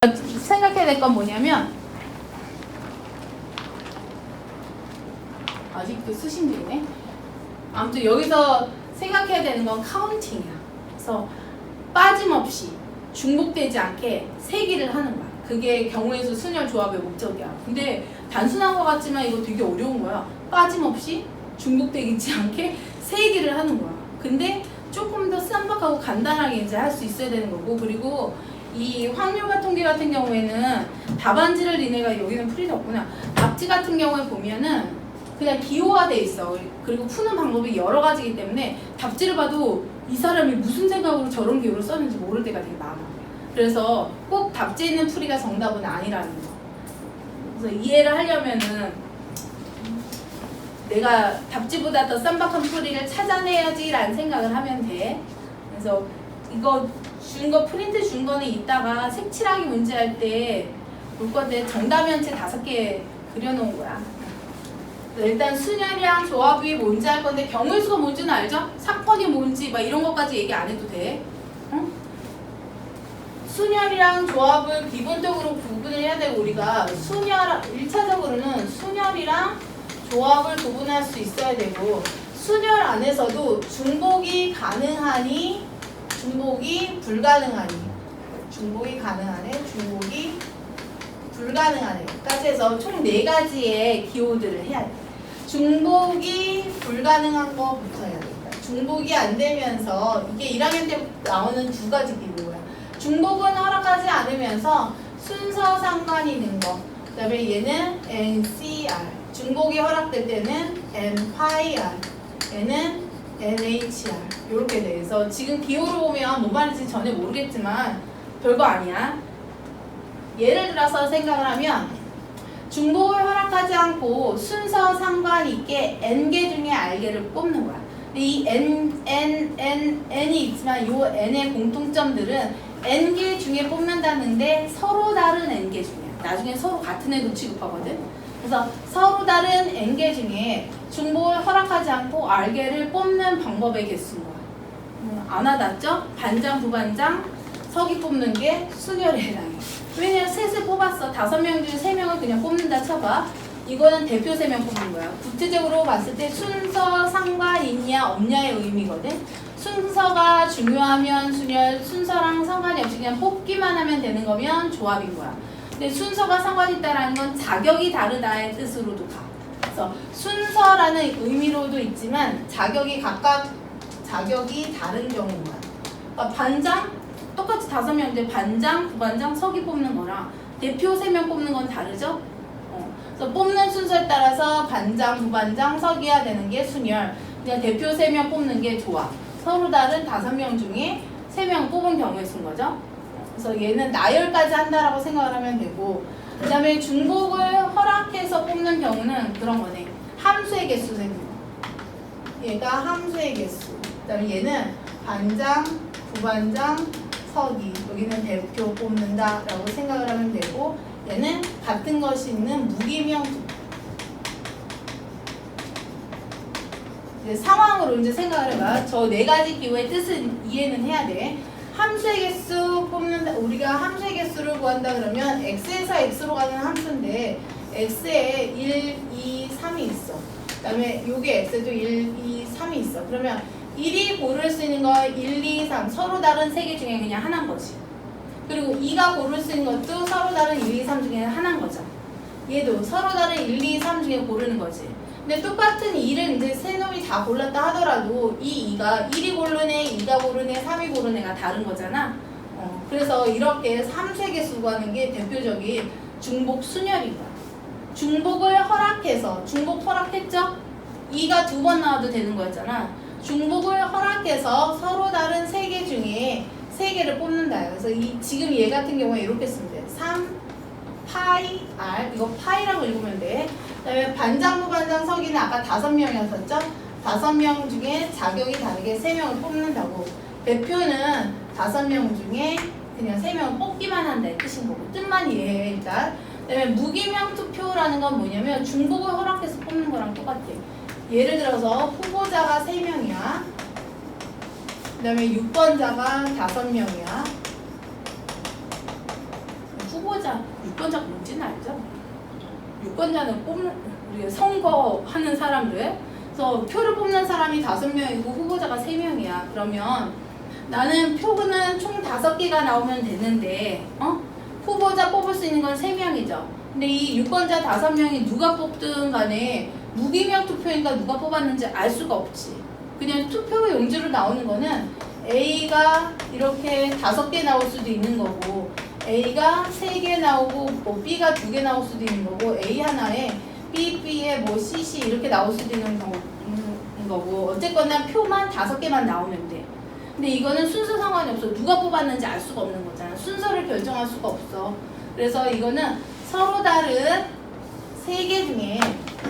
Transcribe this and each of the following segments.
생각해야 될 건 뭐냐면 아직도 수신 중이네. 아무튼 여기서 생각해야 되는 건 카운팅이야. 그래서 빠짐없이 중복되지 않게 세기를 하는 거야. 그게 경우의 수 순열 조합의 목적이야. 근데 단순한 것 같지만 이거 되게 어려운 거야. 빠짐없이 중복되지 않게 세기를 하는 거야. 근데 조금 더 쌈박하고 간단하게 이제 할 수 있어야 되는 거고, 그리고 이 확률과 통계 같은 경우에는 답안지를 니네가 여기는 풀이가 없구나. 답지 같은 경우에 보면은 그냥 기호화돼 있어. 그리고 푸는 방법이 여러 가지이기 때문에 답지를 봐도 이 사람이 무슨 생각으로 저런 기호를 썼는지 모를 때가 되게 많아. 그래서 꼭 답지에 있는 풀이가 정답은 아니라는 거. 그래서 이해를 하려면은 내가 답지보다 더 쌈박한 풀이를 찾아내야지라는 생각을 하면 돼. 그래서 이거 준 거 프린트 준 거는 이따가 색칠하기 문제 할 때 볼 건데 정답면체 5개 그려놓은 거야. 일단 순열이랑 조합이 뭔지 할 건데 경우의 수가 뭔지는 알죠? 사건이 뭔지 막 이런 것까지 얘기 안 해도 돼. 응? 순열이랑 조합을 기본적으로 구분을 해야 되고, 우리가 순열 1차적으로는 순열이랑 조합을 구분할 수 있어야 되고, 순열 안에서도 중복이 가능하니 중복이 불가능하니, 중복이 가능하네, 중복이 불가능하네까지 해서 총 4가지의 기호들을 해야 돼. 중복이 불가능한 거부터 해야 된다. 중복이 안 되면서 이게 1학년 때 나오는 2가지 기호야. 중복은 허락하지 않으면서 순서 상관이 있는 거. 그 다음에 얘는 NCR. 중복이 허락될 때는 NPIR. 얘는 NHR. 이렇게 돼서 지금 기호로 보면 뭐 말인지 전혀 모르겠지만 별거 아니야. 예를 들어서 생각을 하면 중복을 허락하지 않고 순서 상관 있게 n개 중에 r개를 뽑는 거야. 근데 이 n이 있지만 이 n의 공통점들은 n개 중에 뽑는다는데 서로 다른 n개 중에, 나중에 서로 같은 애도 취급하거든. 그래서 서로 다른 n개 중에 중복을 허락하지 않고 r개를 뽑는 방법의 개수인 거야. 안 와닿죠? 반장, 부반장, 서기 뽑는 게 순열에 해당해. 왜냐면 셋을 뽑았어. 5명 중에 3명을 그냥 뽑는다 쳐봐. 이거는 대표 3명 뽑는 거야. 구체적으로 봤을 때 순서 상관 있냐 없냐의 의미거든. 순서가 중요하면 순열, 순서랑 상관이 없이 그냥 뽑기만 하면 되는 거면 조합인 거야. 근데 순서가 상관 있다라는 건 자격이 다르다의 뜻으로도 가. 그래서 순서라는 의미로도 있지만 자격이 각각 자격이 다른 경우인 거야. 그러니까 반장 똑같이 5명인데 반장, 부반장, 서기 뽑는 거랑 대표 3명 뽑는 건 다르죠? 그래서 뽑는 순서에 따라서 반장, 부반장, 서기가 되는 게 순열, 그냥 대표 3명 뽑는 게 조합. 서로 다른 5명 중에 3명 뽑은 경우에 쓴 거죠. 그래서 얘는 나열까지 한다라고 생각을 하면 되고, 그 다음에 중복을 허락해서 뽑는 경우는 그런 거네. 함수의 개수 생긴 거. 얘가 함수의 개수. 그 다음에 얘는 반장, 부반장, 서기, 여기는 대표 뽑는다 라고 생각을 하면 되고, 얘는 같은 것이 있는 무기명 투표. 이제 상황으로 이제 생각을 해봐. 저 4가지 기호의 뜻은 이해는 해야 돼. 함수의 개수 뽑는다. 우리가 함수의 개수를 구한다 그러면 x에서 x로 가는 함수인데 x에 1, 2, 3이 있어. 그 다음에 요게 x에도 1, 2, 3이 있어. 그러면 1이 고를 수 있는 거 1, 2, 3 서로 다른 3개 중에 그냥 하나인 거지. 그리고 2가 고를 수 있는 것도 서로 다른 1, 2, 3 중에 하나인 거죠. 얘도 서로 다른 1, 2, 3 중에 고르는 거지. 근데 똑같은 1은 이제 세 놈이 다 골랐다 하더라도 이 2가 1이 고른 애, 2가 고른 애, 3이 고른 애가 다른 거잖아. 그래서 이렇게 3세개 수구하는 게 대표적인 중복 순열인 거야. 중복을 허락해서, 중복 허락했죠? 2가 2번 나와도 되는 거였잖아. 중복을 허락해서 서로 다른 3개 중에 3개를 뽑는다. 그래서 지금 얘 같은 경우에 이렇게 쓰면 돼. 3 파이 R, 이거 파이라고 읽으면 돼. 그 다음에 반장, 부반장, 서기는 아까 5명이었었죠? 5명 중에 자격이 다르게 3명을 뽑는다고. 대표는 5명 중에 그냥 3명을 뽑기만 한다 이 뜻인 거고. 뜻만 이해해 일단. 그 다음에 무기명 투표라는 건 뭐냐면 중복을 허락해서 뽑는 거랑 똑같아. 예를 들어서 후보자가 3명이야. 그 다음에 6번자가 5명이야. 후보자, 유권자가 뭔지는 알죠? 유권자는 우리가 선거하는 사람들. 그래서 표를 뽑는 사람이 5명이고 후보자가 3명이야. 그러면 나는 표는 총 5개가 나오면 되는데 후보자 뽑을 수 있는 건 3명이죠. 근데 이 유권자 5명이 누가 뽑든 간에 무기명 투표니까 누가 뽑았는지 알 수가 없지. 그냥 투표 용지로 나오는 거는 A가 이렇게 5개 나올 수도 있는 거고 A가 3개 나오고 뭐 B가 2개 나올 수도 있는 거고 A 하나에 B에 뭐 CC 이렇게 나올 수도 있는 거고 어쨌거나 표만 5개만 나오면 돼. 근데 이거는 순서 상관이 없어. 누가 뽑았는지 알 수가 없는 거잖아. 순서를 결정할 수가 없어. 그래서 이거는 서로 다른 3개 중에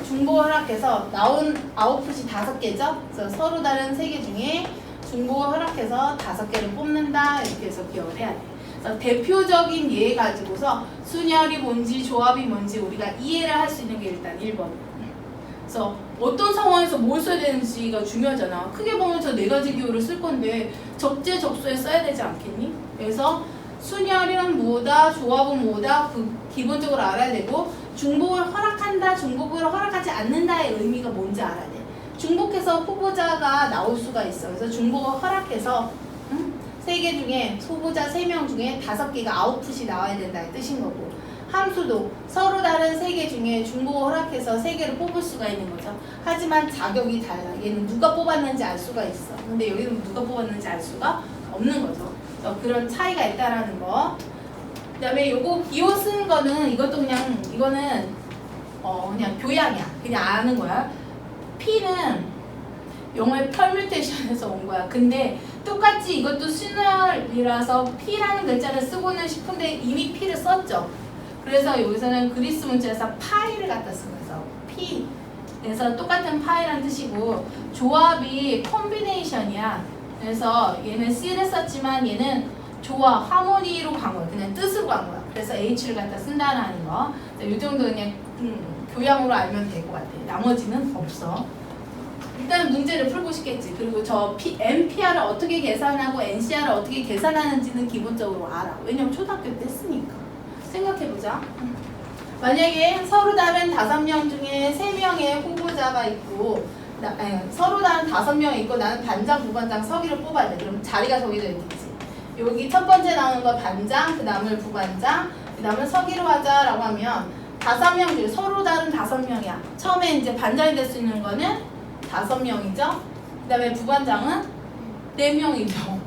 중복 허락해서 나온 아웃풋이 5개죠. 그래서 서로 다른 3개 중에 중복 허락해서 5개를 뽑는다. 이렇게 해서 기억을 해야 돼. 그래서 대표적인 예 가지고서 순열이 뭔지 조합이 뭔지 우리가 이해를 할 수 있는 게 일단 1번. 그래서 어떤 상황에서 뭘 써야 되는지가 중요하잖아. 크게 보면 저 4가지 기호를 쓸 건데 적재적소에 써야 되지 않겠니? 그래서 순열은 뭐다, 조합은 뭐다, 기본적으로 알아야 되고 중복을 허락한다, 중복을 허락하지 않는다의 의미가 뭔지 알아야 돼. 중복해서 후보자가 나올 수가 있어. 그래서 중복을 허락해서 3개 중에 후보자 3명 중에 5개가 아웃풋이 나와야 된다는 뜻인 거고 함수도 서로 다른 3개 중에 중복을 허락해서 3개를 뽑을 수가 있는 거죠. 하지만 자격이 달라. 얘는 누가 뽑았는지 알 수가 있어. 근데 여기는 누가 뽑았는지 알 수가 없는 거죠. 그런 차이가 있다라는 거. 그 다음에 요거 기호 쓴 거는 이것도 그냥 이거는 그냥 교양이야. 그냥 아는 거야. P는 영어의 permutation에서 온 거야. 근데 똑같이 이것도 순열이라서 P라는 글자를 쓰고는 싶은데 이미 P를 썼죠. 그래서 여기서는 그리스 문자에서 파이를 갖다 쓴 거예요. P. 그래서 똑같은 파이라는 뜻이고 조합이 콤비네이션이야. 그래서 얘는 C를 썼지만 얘는 조합, 하모니로 간 거야. 그냥 뜻으로 간 거야. 그래서 H를 갖다 쓴다는 거. 이 정도 그냥 교양으로 알면 될 것 같아. 나머지는 없어. 일단 문제를 풀고 싶겠지. 그리고 저 NPR을 어떻게 계산하고 NCR을 어떻게 계산하는지는 기본적으로 알아. 왜냐면 초등학교 때 했으니까. 생각해보자. 만약에 서로 다른 5명 중에 3명의 후보자가 있고 서로 다른 5명 있고 나는 반장, 부반장, 서기를 뽑아야 돼. 그럼 자리가 정해져 있겠지. 여기 첫 번째 나오는 거 반장, 그 다음을 부반장, 그 다음을 서기로 하자라고 하면 5명 중에 서로 다른 5명이야. 처음에 이제 반장이 될 수 있는 거는 5명이죠. 그 다음에 부반장은 4명이죠.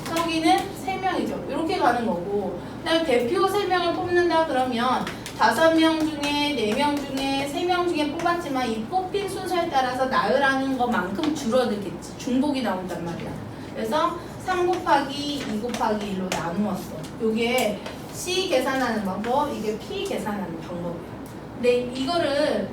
서기는 3명이죠. 이렇게 가는 거고. 그 다음에 대표 3명을 뽑는다 그러면 5명 중에 4명 중에 3명 중에 뽑았지만 이 뽑힌 순서에 따라서 나열하는 것만큼 줄어들겠지. 중복이 나온단 말이야. 그래서 3 곱하기 2 곱하기 1로 나누었어. 이게 C 계산하는 방법, 이게 P 계산하는 방법이야. 근데 이거를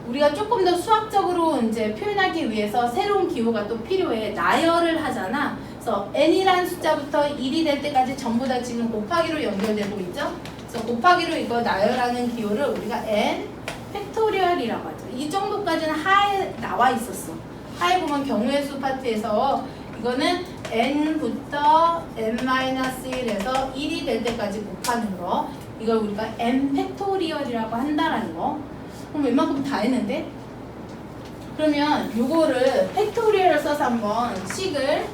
우리가 조금 더 수학적으로 이제 표현하기 위해서 새로운 기호가 또 필요해. 나열을 하잖아. 그래서 n이라는 숫자부터 1이 될 때까지 전부 다 지금 곱하기로 연결되고 있죠. 그래서 곱하기로 이거 나열하는 기호를 우리가 n 팩토리얼이라고 하죠. 이 정도까지는 하에 나와 있었어. 하에 보면 경우의 수 파트에서 이거는 n부터 n-1에서 1이 될 때까지 곱하는 거. 이걸 우리가 n 팩토리얼이라고 한다라는 거. 그럼 웬만큼 다 했는데? 그러면 요거를 팩토리얼을 써서 한번 식을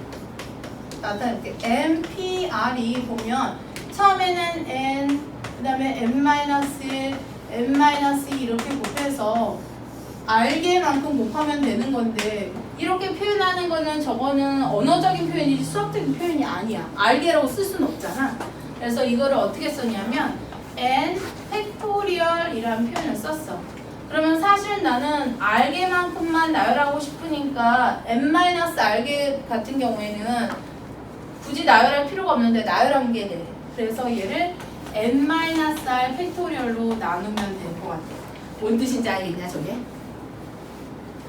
나타낼게. npr이 보면 처음에는 n, 그 다음에 n-1, n-2 이렇게 곱해서 알게만큼 곱하면 되는 건데 이렇게 표현하는 거는 저거는 언어적인 표현이지 수학적인 표현이 아니야. 알게라고 쓸 수는 없잖아. 그래서 이거를 어떻게 썼냐면 n 팩토리얼이라는 표현을 썼어. 그러면 사실 나는 알게만큼만 나열하고 싶으니까 n-알게 같은 경우에는 굳이 나열할 필요가 없는데 나열한 게 돼. 그래서 얘를 n-r 팩토리얼로 나누면 될 것 같아. 뭔 뜻인지 알겠냐 저게?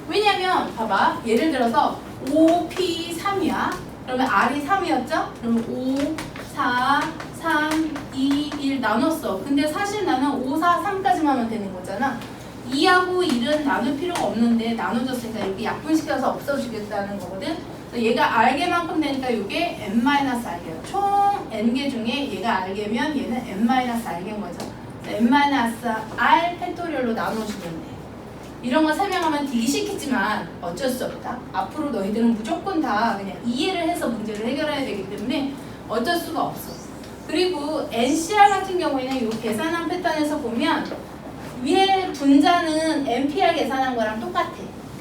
왜냐면 봐봐. 예를 들어서 5p3이야. 그러면 r이 3이었죠? 그러면 5, 4, 3, 2, 1 나눴어. 근데 사실 나는 5, 4, 3까지만 하면 되는 거잖아. 2하고 1은 나눌 필요가 없는데 나눠줬으니까 이렇게 약분시켜서 없어지겠다는 거거든. 그래서 얘가 R개만큼 되니까 이게 n-R개예요. 총 n개 중에 얘가 R개면 얘는 n-R개인 거죠. n-R 팩토리얼로 나눠주면 돼. 이런 거 설명하면 되게 싫겠지만 어쩔 수 없다. 앞으로 너희들은 무조건 다 그냥 이해를 해서 문제를 해결해야 되기 때문에 어쩔 수가 없어. 그리고 NCR 같은 경우에는 이 계산한 패턴에서 보면 위에 분자는 NPR 계산한 거랑 똑같아.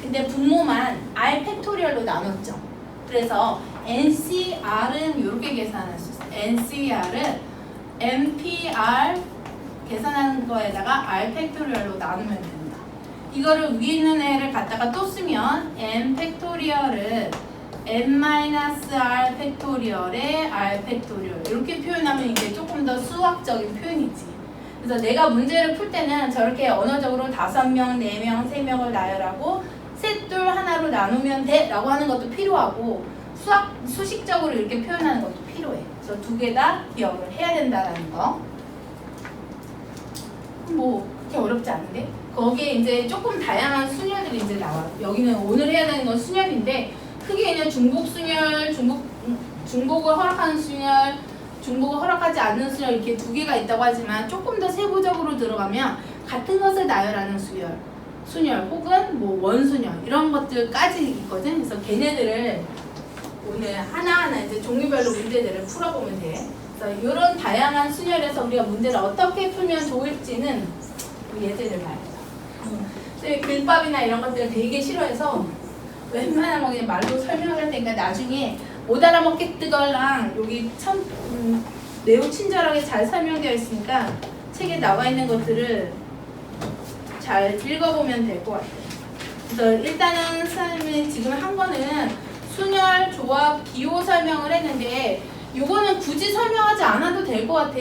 근데 분모만 R 팩토리얼로 나눴죠. 그래서 NCR은 이렇게 계산할 수 있어. NCR은 NPR 계산한 거에다가 R 팩토리얼로 나누면 된다. 이거를 위에 있는 애를 갖다가 또 쓰면 N 팩토리얼은 N-R 팩토리얼에 R 팩토리얼 이렇게 표현하면 이게 조금 더 수학적인 표현이지. 그래서 내가 문제를 풀 때는 저렇게 언어적으로 5명, 4명, 3명을 나열하고 셋, 둘, 하나로 나누면 돼 라고 하는 것도 필요하고 수식적으로 이렇게 표현하는 것도 필요해. 그래서 두 개 다 기억을 해야 된다는 거. 뭐 그렇게 어렵지 않은데? 거기에 이제 조금 다양한 순열들이 이제 나와요. 여기는 오늘 해야 되는 건 순열인데 크게 그냥 중복 순열, 중복을 허락하는 순열, 중복을 허락하지 않는 순열 이렇게 두 개가 있다고 하지만 조금 더 세부적으로 들어가면 같은 것을 나열하는 순열 혹은 뭐 원순열 이런 것들까지 있거든. 그래서 걔네들을 오늘 하나하나 이제 종류별로 문제들을 풀어보면 돼. 그래서 이런 다양한 순열에서 우리가 문제를 어떻게 풀면 좋을지는 예제를 봐야 돼. 글밥이나 이런 것들을 되게 싫어해서 웬만하면 그냥 말로 설명을 할 테니까 나중에 못 알아먹겠드걸랑 여기 참 매우 친절하게 잘 설명되어 있으니까 책에 나와 있는 것들을 잘 읽어보면 될 것 같아요. 그래서 일단은 선생님이 지금 한 거는 순열, 조합, 기호 설명을 했는데 요거는 굳이 설명하지 않아도 될 것 같아.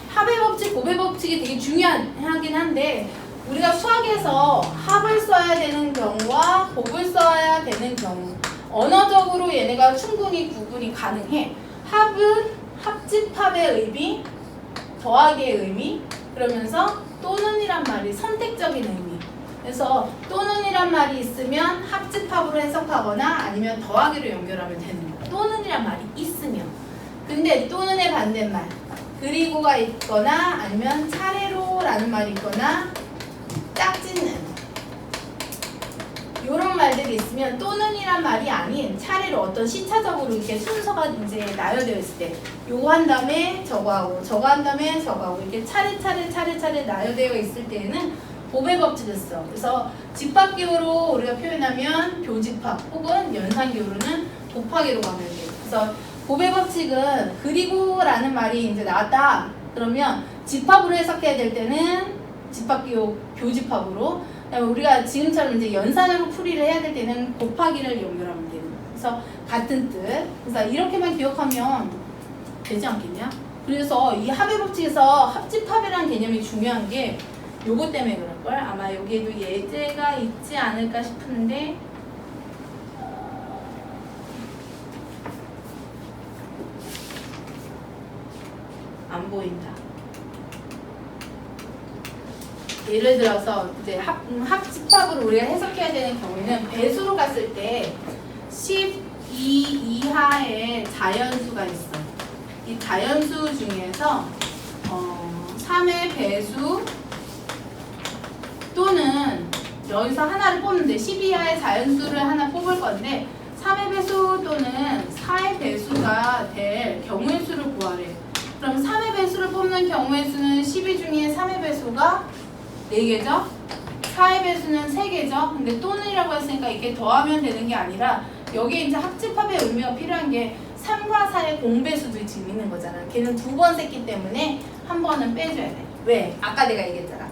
합의 법칙, 곱의 법칙이 되게 중요하긴 한데 우리가 수학에서 합을 써야 되는 경우와 곱을 써야 되는 경우 언어적으로 얘네가 충분히 구분이 가능해. 합은 합집합의 의미, 더하기의 의미, 그러면서 또는이란 말이 선택적인 의미. 그래서 또는이란 말이 있으면 합집합으로 해석하거나 아니면 더하기로 연결하면 되는 거야. 또는이란 말이 있으면. 근데 또는의 반대말 그리고가 있거나 아니면 차례로라는 말이 있거나 짝짓는 이런 말들이 있으면 또는이란 말이 아닌 차례로 어떤 시차적으로 이렇게 순서가 이제 나열되어 있을 때 요거 한 다음에 저거 하고 저거 한 다음에 저거 하고 이렇게 차례차례 나열되어 있을 때에는 곱의 법칙을 써. 그래서 집합기호로 우리가 표현하면 교집합 혹은 연산기호로는 곱하기로 가면 돼. 그래서 곱의 법칙은 그리고라는 말이 이제 나왔다. 그러면 집합으로 해석해야 될 때는 집합기호 교집합으로, 그다음에 우리가 지금처럼 이제 연산으로 풀이를 해야 될 때는 곱하기를 연결하면 되는 거예요. 그래서 같은 뜻. 그래서 이렇게만 기억하면 되지 않겠냐? 그래서 이 합의 법칙에서 합집합이라는 개념이 중요한 게 요거 때문에 그럴걸? 아마 여기에도 예제가 있지 않을까 싶은데 안 보인다. 예를 들어서 이제 합집합으로 우리가 해석해야 되는 경우에는 배수로 갔을 때 12 이하의 자연수가 있어. 이 자연수 중에서 3의 배수 또는 여기서 하나를 뽑는데 10 이하의 자연수를 하나 뽑을 건데 3의 배수 또는 4의 배수가 될 경우의 수를 구하래. 그럼 3의 배수를 뽑는 경우의 수는 12 중에 3의 배수가 4개죠? 4의 배수는 3개죠? 근데 또는이라고 했으니까 이게 더하면 되는 게 아니라 여기에 이제 합집합의 의미가 필요한 게 3과 4의 공배수도 지금 있는 거잖아. 걔는 2번 셌기 때문에 한 번은 빼줘야 돼. 왜? 아까 내가 얘기했잖아.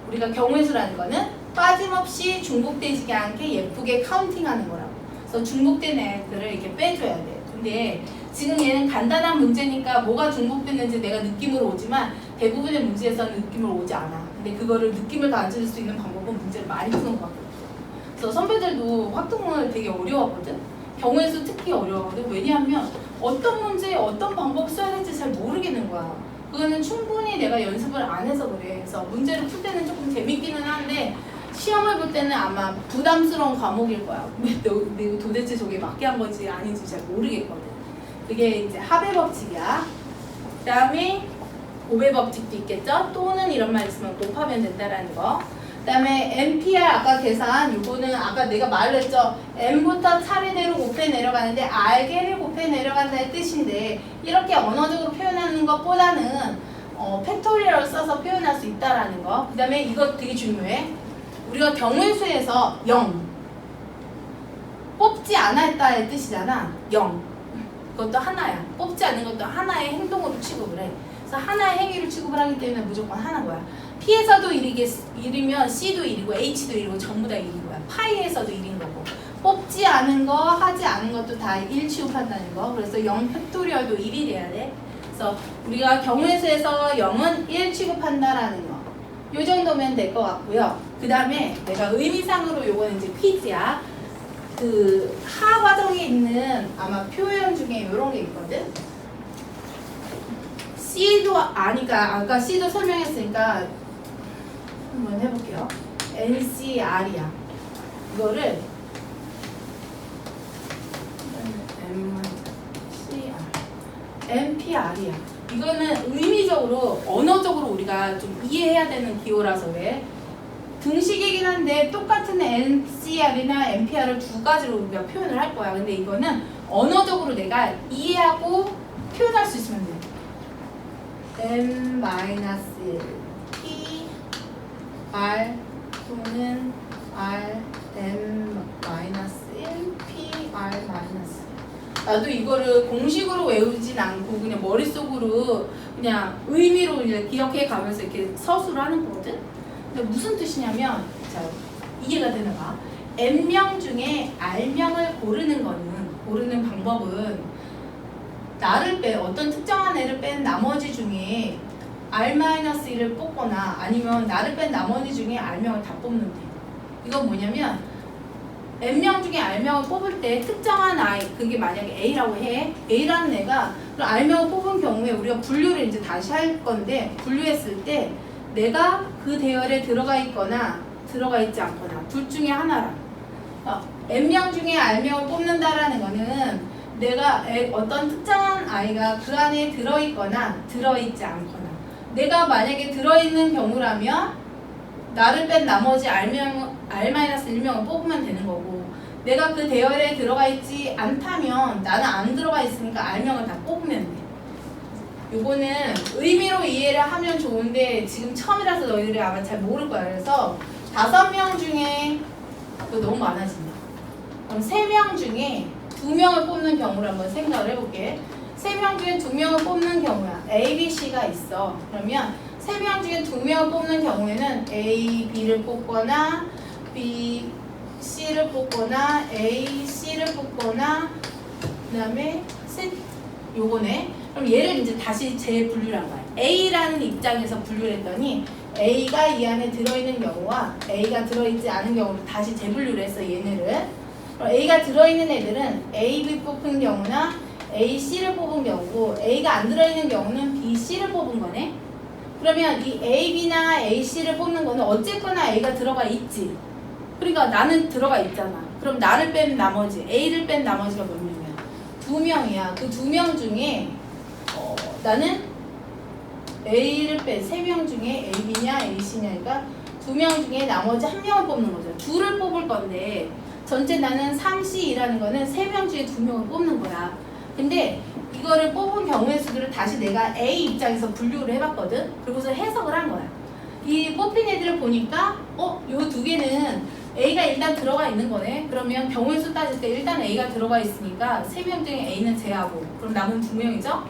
우리가 경우의 수라는 거는 빠짐없이 중복되지 않게 예쁘게 카운팅하는 거라고. 그래서 중복된 애들을 이렇게 빼줘야 돼. 근데 지금 얘는 간단한 문제니까 뭐가 중복됐는지 내가 느낌으로 오지만 대부분의 문제에서는 느낌으로 오지 않아. 근데 그거를 느낌을 가질 수 있는 방법은 문제를 많이 푸는 것밖에 없어. 그래서 선배들도 확통을 되게 어려워하거든. 경우의 수 특히 어려워하거든. 왜냐하면 어떤 문제에 어떤 방법 써야 될지 잘 모르겠는 거야. 그거는 충분히 내가 연습을 안 해서 그래. 그래서 문제를 풀 때는 조금 재밌기는 한데 시험을 볼 때는 아마 부담스러운 과목일 거야. 왜 도대체 저게 맞게 한 건지 아닌지 잘 모르겠거든. 그게 이제 합의 법칙이야. 그 다음에 곱의 법칙도 있겠죠? 또는 이런 말 있으면 곱하면 된다라는 거. 그 다음에 MPR 아까 계산, 요거는 아까 내가 말을 했죠. M부터 차례대로 곱해 내려가는데 R개를 곱해 내려간다는 뜻인데 이렇게 언어적으로 표현하는 것보다는 팩토리얼을 써서 표현할 수 있다라는 거. 그 다음에 이거 되게 중요해. 우리가 경우의 수에서 0 뽑지 않았다의 뜻이잖아. 0 그것도 하나야. 뽑지 않는 것도 하나의 행동으로 취급을 해. 그래서 하나의 행위를 취급을 하기 때문에 무조건 하나인 거야. P에서도 1이면 C도 1이고 H도 1이고 전부 다 1인 거야. 파이에서도 1인 거고. 뽑지 않은 거, 하지 않은 것도 다 1 취급한다는 거. 그래서 0 팩토리얼도 1이 돼야 돼. 그래서 우리가 경우의 수에서 0은 1 취급한다라는 거. 요 정도면 될 것 같고요. 그 다음에 내가 의미상으로 요거는 이제 퀴즈야. 그 하 과정에 있는 아마 표현 중에 요런 게 있거든. C도 아니까 아까 C도 설명했으니까 한번 해볼게요. NCR이야. 이거를 NPR이야. 이거는 의미적으로 언어적으로 우리가 좀 이해해야 되는 기호라서 그래. 등식이긴 한데 똑같은 NCR이나 NPR을 두 가지로 우리가 표현을 할 거야. 근데 이거는 언어적으로 내가 이해하고 표현할 수 있으면 돼. N-1 P R 또는 R N-1 P R 나도 이거를 공식으로 외우진 않고 그냥 머릿속으로 그냥 의미로 이제 기억해 가면서 이렇게 서술을 하는 거거든. 근데 무슨 뜻이냐면, 자, 이해가 되나봐. N명 중에 R명을 고르는 방법은 나를 어떤 특정한 애를 뺀 나머지 중에 R-1을 뽑거나 아니면 나를 뺀 나머지 중에 R명을 다 뽑는 데. 이건 뭐냐면 N명 중에 R명을 뽑을 때 특정한 아이, 그게 만약에 A라고 해. A라는 애가 R명을 뽑은 경우에 우리가 분류를 이제 다시 할 건데, 분류했을 때 내가 그 대열에 들어가 있거나 들어가 있지 않거나 둘 중에 하나라. N명 중에 R명을 뽑는다라는 거는 내가 어떤 특정한 아이가 그 안에 들어있거나 들어있지 않거나, 내가 만약에 들어있는 경우라면 나를 뺀 나머지 R-1명을 뽑으면 되는 거고, 내가 그 대열에 들어가 있지 않다면 나는 안 들어가 있으니까 R명을 다 뽑으면 돼. 요거는 의미로 이해를 하면 좋은데 지금 처음이라서 너희들이 아마 잘 모를 거야. 그래서 5명 중에 그거 너무 많아진다. 그럼 3명 중에 2명을 뽑는 경우를 한번 생각을 해볼게. 3명 중에 2명을 뽑는 경우야. A, B, C가 있어. 그러면 3명 중에 2명을 뽑는 경우에는 A, B를 뽑거나 B, C를 뽑거나 A, C를 뽑거나 그 다음에 요거네. 그럼 얘를 이제 다시 재분류를 한 거야. A라는 입장에서 분류를 했더니 A가 이 안에 들어있는 경우와 A가 들어있지 않은 경우를 다시 재분류를 했어, 얘네를. 그럼 A가 들어있는 애들은 A, B 뽑은 경우나 A, C를 뽑은 경우고, A가 안 들어있는 경우는 B, C를 뽑은 거네. 그러면 이 A, B나 A, C를 뽑는 거는 어쨌거나 A가 들어가 있지. 그러니까 나는 들어가 있잖아. 그럼 나를 뺀 나머지, A를 뺀 나머지가 몇 명이야? 2명이야. 그 2명 중에 나는 A를 뺀 3명 중에 A, B냐 A, C냐니까 2명 중에 나머지 1명을 뽑는 거죠. 2를 뽑을 건데 전체 나는 3C라는 거는 3명 중에 2명을 뽑는 거야. 근데 이거를 뽑은 경우의 수들을 다시 내가 A 입장에서 분류를 해봤거든. 그리고서 해석을 한 거야. 이 뽑힌 애들을 보니까 요 2개는 A가 일단 들어가 있는 거네. 그러면 경우의 수 따질 때 일단 A가 들어가 있으니까 3명 중에 A는 제하고, 그럼 남은 2명이죠?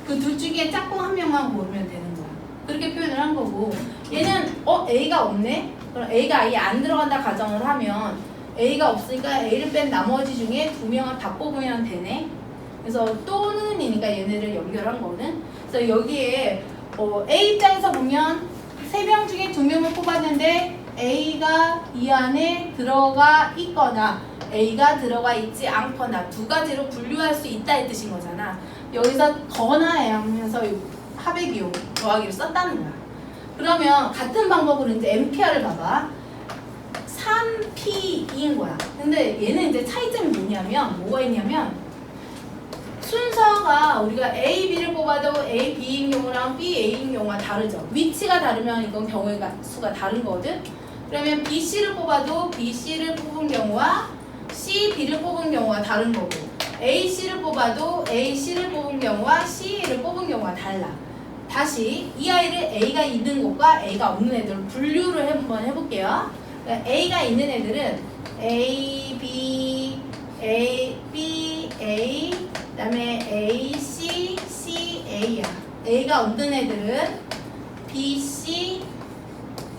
그 둘 중에 짝꿍 1명만 고르면 되는 거야. 그렇게 표현을 한 거고, 얘는 A가 없네? 그럼 A가 아예 안 들어간다 가정을 하면 A가 없으니까 A를 뺀 나머지 중에 2명을 다 뽑으면 되네. 그래서 또는이니까 얘네를 연결한 거는. 그래서 여기에 A 입장에서 보면 3명 중에 2명을 뽑았는데 A가 이 안에 들어가 있거나 A가 들어가 있지 않거나 두 가지로 분류할 수 있다 이 뜻인 거잖아. 여기서 거나 하면서 합의 기호 더하기를 썼다는 거야. 그러면 같은 방법으로 이제 NPR을 봐봐. 3P인 거야. 근데 얘는 이제 차이점이 뭐가 있냐면 순서가 우리가 A, B를 뽑아도 A, B인 경우랑 B, A인 경우가 다르죠. 위치가 다르면 이건 경우의 수가 다른 거거든. 그러면 B, C를 뽑아도 B, C를 뽑은 경우와 C, B를 뽑은 경우가 다른 거고 A, C를 뽑아도 A, C를 뽑은 경우와 C를 뽑은 경우가 달라. 다시 이 아이를 A가 있는 곳과 A가 없는 애들 분류를 한번 해볼게요. 그러니까 A가 있는 애들은 A, B, A, B, A 그 다음에 A, C, C, A야. A가 없는 애들은 B, C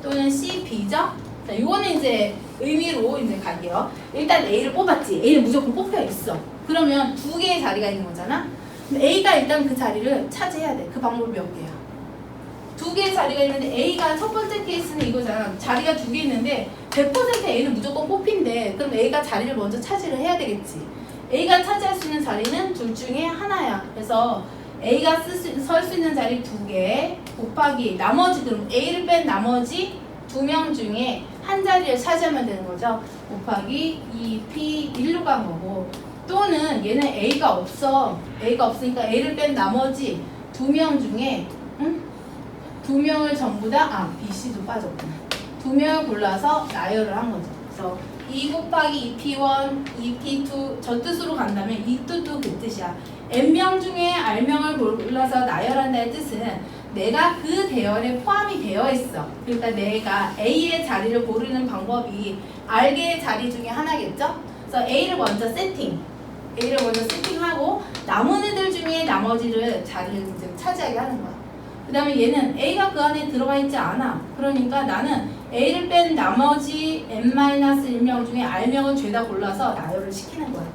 또는 C, B죠? 자, 이거는 이제 의미로 이제 갈게요. 일단 A를 뽑았지. A는 무조건 뽑혀 있어. 그러면 두 개의 자리가 있는 거잖아. A가 일단 그 자리를 차지해야 돼. 그 방법이 몇 개야? 두 개의 자리가 있는데 A가 첫 번째 케이스는 이거잖아. 자리가 두 개 있는데 100% A는 무조건 뽑힌대. 그럼 A가 자리를 먼저 차지를 해야 되겠지. A가 차지할 수 있는 자리는 둘 중에 하나야. 그래서 A가 설 수 있는 자리 2개 곱하기 나머지 그럼 A를 뺀 나머지 2명 중에 한 자리를 차지하면 되는 거죠. 곱하기 2P 1로 간 거고 또는 얘는 A가 없어. A가 없으니까 A를 뺀 나머지 2명 중에 2명을 전부 다 B, C도 빠졌구나. 2명을 골라서 나열을 한 거죠. 그래서 2 곱하기 2P1, 2P2 저 뜻으로 간다면 이 뜻도 그 뜻이야. N명 중에 R명을 골라서 나열한다는 뜻은 내가 그 대열에 포함이 되어 있어. 그러니까 내가 A의 자리를 고르는 방법이 R개의 자리 중에 하나겠죠? 그래서 A를 먼저 세팅하고 남은 애들 중에 나머지를 자리를 이제 차지하게 하는 거야. 그 다음에 얘는 A가 그 안에 들어가 있지 않아. 그러니까 나는 A를 뺀 나머지 N-1명 중에 R명을 죄다 골라서 나열을 시키는 거야.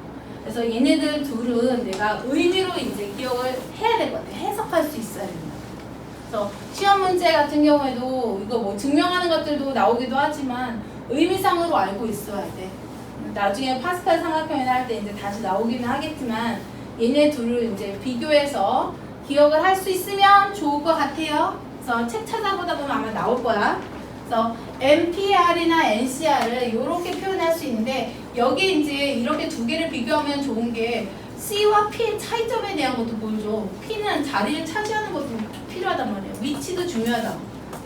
그래서 얘네들 둘은 내가 의미로 이제 기억을 해야 될 것 같아. 해석할 수 있어야 된다. 그래서 시험 문제 같은 경우에도 이거 뭐 증명하는 것들도 나오기도 하지만 의미상으로 알고 있어야 돼. 나중에 파스칼 삼각형이나 할 때 이제 다시 나오기는 하겠지만 얘네 둘을 이제 비교해서 기억을 할 수 있으면 좋을 것 같아요. 그래서 책 찾아보다 보면 아마 나올 거야. 그래서 NPR이나 NCR을 이렇게 표현할 수 있는데 여기 이제 이렇게 두 개를 비교하면 좋은 게 C와 P의 차이점에 대한 것도 보여줘. P는 자리를 차지하는 것도 필요하단 말이야. 위치도 중요하다.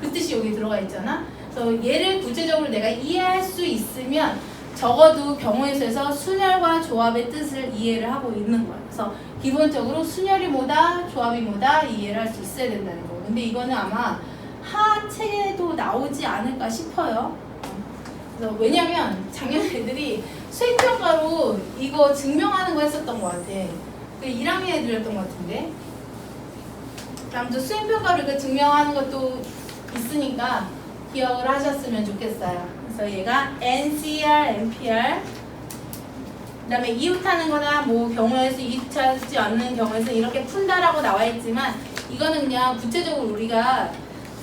그 뜻이 여기 들어가 있잖아. 그래서 얘를 구체적으로 내가 이해할 수 있으면 적어도 경우의 수에서 순열과 조합의 뜻을 이해를 하고 있는 거야. 그래서 기본적으로 순열이 뭐다, 조합이 뭐다 이해를 할 수 있어야 된다는 거. 근데 이거는 아마 하책에도 나오지 않을까 싶어요. 그래서 왜냐면 작년 애들이 수행평가로 이거 증명하는 거 했었던 것 같아. 그 1학년 애들이었던 것 같은데. 아무튼 수행평가로 이거 증명하는 것도 있으니까 기억을 하셨으면 좋겠어요. 그래서 얘가 NCR, NPR 그 다음에 이웃하는 거나 뭐 경우에서 이웃하지 않는 경우에서 이렇게 푼다라고 나와 있지만 이거는 그냥 구체적으로 우리가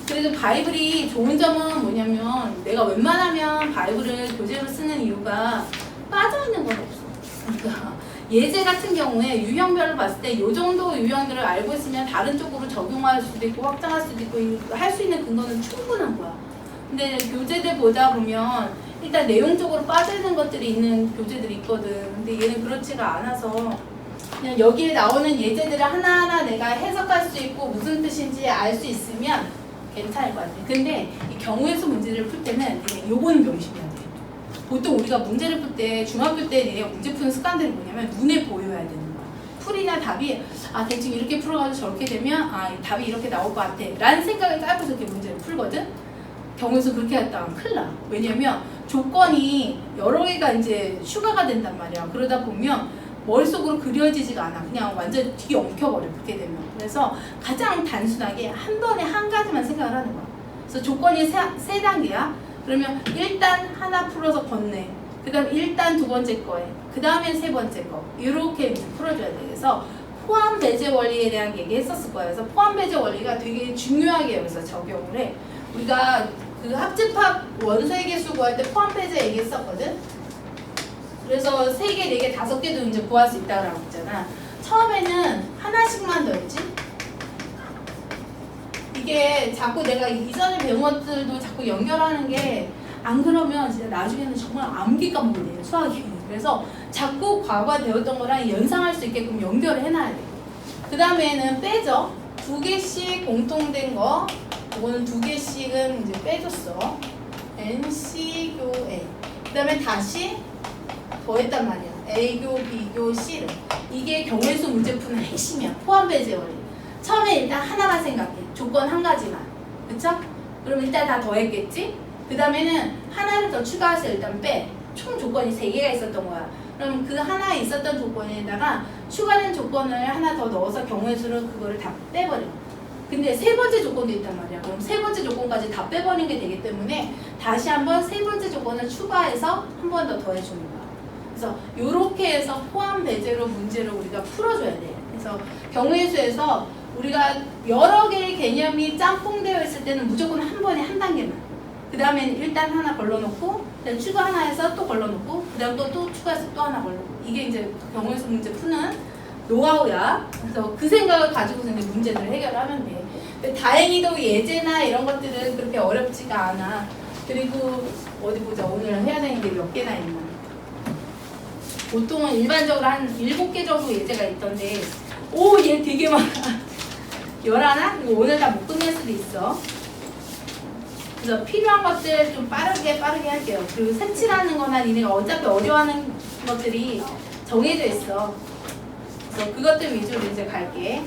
그래도 바이블이 좋은 점은 뭐냐면 내가 웬만하면 바이블을 교재로 쓰는 이유가 빠져있는 건 없어. 그러니까 예제 같은 경우에 유형별로 봤을 때 이 정도 유형들을 알고 있으면 다른 쪽으로 적용할 수도 있고 확장할 수도 있고 할 수 있는 근거는 충분한 거야. 근데 교재들 보다 보면 일단 내용적으로 빠져있는 것들이 있는 교재들이 있거든. 근데 얘는 그렇지가 않아서 그냥 여기에 나오는 예제들을 하나하나 내가 해석할 수 있고 무슨 뜻인지 알 수 있으면 괜찮을 것 같아. 근데 이 경우의 수 문제를 풀 때는 요거는 명심해야 돼. 보통 우리가 문제를 풀 때 중학교 때 내가 문제 푸는 습관들이 뭐냐면 눈에 보여야 되는 거야. 풀이나 답이 대충 이렇게 풀어가지고 저렇게 되면 답이 이렇게 나올 것 같아 라는 생각을 깔고서 이렇게 문제를 풀거든. 경우에서 그렇게 했다가 큰일 나. 왜냐면 조건이 여러 개가 이제 추가가 된단 말이야. 그러다 보면 머릿속으로 그려지지가 않아. 그냥 완전 뒤에 엉켜버려. 그렇게 되면. 그래서 가장 단순하게 한 번에 한 가지만 생각을 하는 거야. 그래서 조건이 세 단계야. 그러면 일단 하나 풀어서 건네. 그 다음 일단 두 번째 거에. 그 다음엔 세 번째 거. 이렇게 풀어줘야 돼. 그래서 포함 배제 원리에 대한 얘기 했었을 거야. 그래서 포함 배제 원리가 되게 중요하게 여기서 적용을 해. 우리가 그 합집합 원소의 개수 구할 때 포함 배제 얘기했었거든. 그래서 3개, 4개, 5개도 이제 구할 수 있다고 했잖아. 처음에는 하나씩만 넣었지. 이게 자꾸 내가 이전에 배운 것들도 자꾸 연결하는 게 안 그러면 진짜 나중에는 정말 암기 과목이 돼요, 수학이. 그래서 자꾸 과거에 배웠던 거랑 연상할 수 있게끔 연결을 해놔야 돼요. 그 다음에는 빼죠. 2개씩 공통된 거, 이거는 2개씩은 이제 빼줬어. NC 교 A. 그 다음에 다시 더했단 말이야. A교, B교, C를. 이게 경우의 수 문제 푸는 핵심이야. 포함 배제 원리. 처음에 일단 하나만 생각해. 조건 한 가지만. 그쵸? 그럼 일단 다 더했겠지? 그 다음에는 하나를 더 추가해서 일단 빼. 총 조건이 3개가 있었던 거야. 그럼 그 하나에 있었던 조건에다가 추가된 조건을 하나 더 넣어서 경우의 수를 그거를 다 빼버려. 근데 세 번째 조건도 있단 말이야. 그럼 세 번째 조건까지 다 빼버리는 게 되기 때문에 다시 한번 세 번째 조건을 추가해서 한 번 더 더해주는 거야. 그래서 이렇게 해서 포함 배제로 문제를 우리가 풀어줘야 돼. 그래서 경우의 수에서 우리가 여러 개의 개념이 짬뽕되어 있을 때는 무조건 한 번에 한 단계만. 그 다음에는 일단 하나 걸러놓고, 그다음 추가 하나 해서 또 걸러놓고, 그 다음 또 추가해서 또 하나 걸러놓고. 이게 이제 경우의 수 문제 푸는 노하우야. 그래서 그 생각을 가지고서 이제 문제들을 해결하면 돼. 근데 다행히도 예제나 이런 것들은 그렇게 어렵지가 않아. 그리고 어디 보자. 오늘 해야 되는 게 몇 개나 있나. 보통은 일반적으로 한 7개 정도 예제가 있던데, 오, 얘 되게 많아. 11? 이거 오늘 다 못 끝낼 수도 있어. 그래서 필요한 것들 좀 빠르게 할게요. 그리고 색칠하는 거나 니네가 어차피 어려워하는 것들이 정해져 있어. 그래서 그것들 위주로 이제 갈게.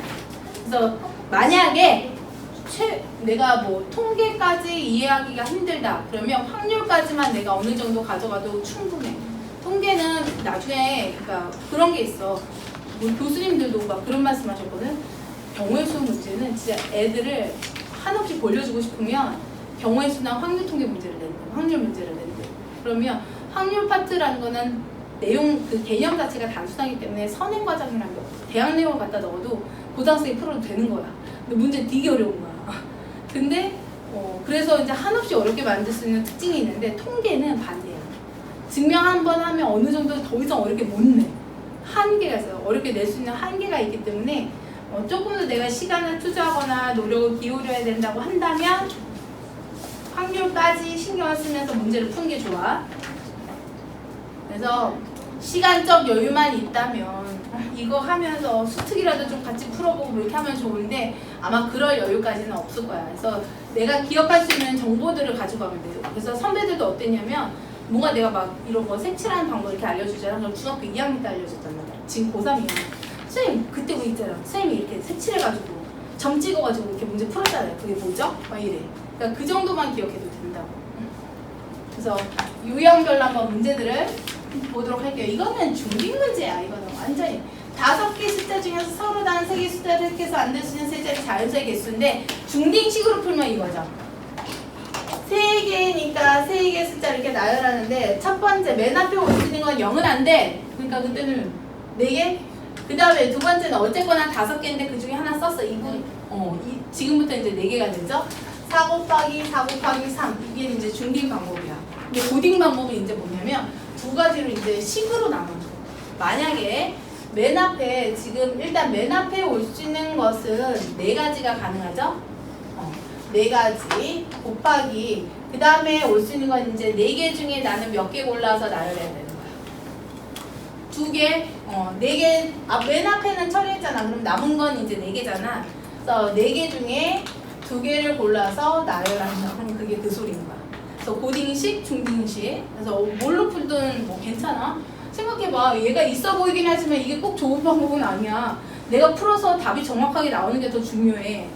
그래서 만약에 내가 뭐 통계까지 이해하기가 힘들다. 그러면 확률까지만 내가 어느 정도 가져가도 충분해. 통계는 나중에 그러니까 그런 게 있어. 뭐 교수님들도 막 그런 말씀하셨거든. 경우의 수 문제는 진짜 애들을 한없이 벌려주고 싶으면 경우의 수나 확률 통계 문제를 낸다. 확률 문제를 낸다. 그러면 확률 파트라는 거는 내용 그 개념 자체가 단순하기 때문에 선행 과정이라는 게 없어. 대학 내용을 갖다 넣어도 고등학생이 풀어도 되는 거야. 근데 문제는 되게 어려운 거야. 근데 그래서 이제 한없이 어렵게 만들 수 있는 특징이 있는데 통계는 반대야. 증명 한 번 하면 어느 정도 더 이상 어렵게 못 내. 한계가 있어요. 어렵게 낼 수 있는 한계가 있기 때문에 조금 더 내가 시간을 투자하거나 노력을 기울여야 된다고 한다면 확률까지 신경을 쓰면서 문제를 푸는 게 좋아. 그래서 시간적 여유만 있다면 이거 하면서 수특이라도 좀 같이 풀어보고 이렇게 하면 좋은데 아마 그럴 여유까지는 없을 거야. 그래서 내가 기억할 수 있는 정보들을 가지고 가면 돼요. 그래서 선배들도 어땠냐면 뭔가 내가 막 이런 거 색칠하는 방법 이렇게 알려주잖아. 그럼 중학교 2학년 때 알려줬단 말이야. 지금 고3이야. 선생님 그때 뭐 있잖아. 선생님이 이렇게 색칠해가지고 점 찍어가지고 이렇게 문제 풀었잖아요. 그게 뭐죠? 막 이래. 그러니까 그 정도만 기억해도 된다고. 그래서 유형별로 한번 문제들을 보도록 할게요. 이거는 중딩 문제야. 이거는 완전히 5개 숫자 중에서 서로 다른 3개 숫자를 택해서 안 될 수 있는 세 자리 자연수의 개수인데 중딩식으로 풀면 이거죠. 3개니까 3개 숫자 이렇게 나열하는데 첫 번째 맨 앞에 올 수 있는 건 0은 안 돼. 그러니까 그때는 4개. 그 다음에 두 번째는 어쨌거나 5개인데 그 중에 하나 썼어. 지금부터 이제 4개가 되죠. 4 곱하기 4 곱하기 3 이게 이제 중딩 방법이야. 근데 고딩 방법은 이제 뭐냐면 두 가지로 이제 식으로 나눠줘. 만약에 맨 앞에 지금 일단 맨 앞에 올 수 있는 것은 4가지가 가능하죠. 4가지 곱하기 그 다음에 올 수 있는 건 이제 4개 중에 나는 몇 개 골라서 나열해야 되는 거야. 2개, 4개 맨 앞에는 처리했잖아. 그럼 남은 건 이제 4개잖아. 그래서 4개 중에 2개를 골라서 나열한다. 그럼 그게 그 소리인 거야. 그래서 고딩식, 중딩식. 그래서 뭘로 풀든 뭐 괜찮아. 생각해봐. 얘가 있어 보이긴 하지만 이게 꼭 좋은 방법은 아니야. 내가 풀어서 답이 정확하게 나오는 게 더 중요해.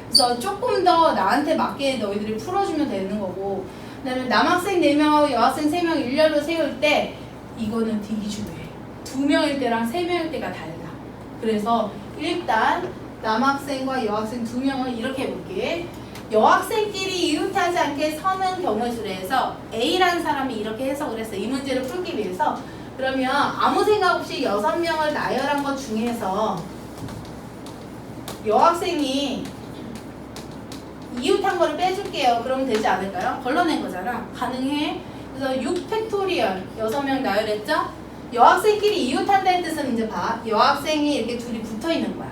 그래서 조금 더 나한테 맞게 너희들이 풀어주면 되는 거고, 그 다음에 남학생 4명, 여학생 3명 일렬로 세울 때 이거는 되게 중요해. 2명일 때랑 3명일 때가 달라. 그래서 일단 남학생과 여학생 2명을 이렇게 해볼게. 여학생끼리 이웃하지 않게 서는 경우의 수를 해서 A라는 사람이 이렇게 해석을 했어. 이 문제를 풀기 위해서. 그러면 아무 생각 없이 6명을 나열한 것 중에서 여학생이 이웃한 거를 빼줄게요. 그러면 되지 않을까요? 걸러낸 거잖아. 가능해. 그래서 6팩토리얼 6명 나열했죠? 여학생끼리 이웃한다는 뜻은 이제 봐. 여학생이 이렇게 둘이 붙어 있는 거야.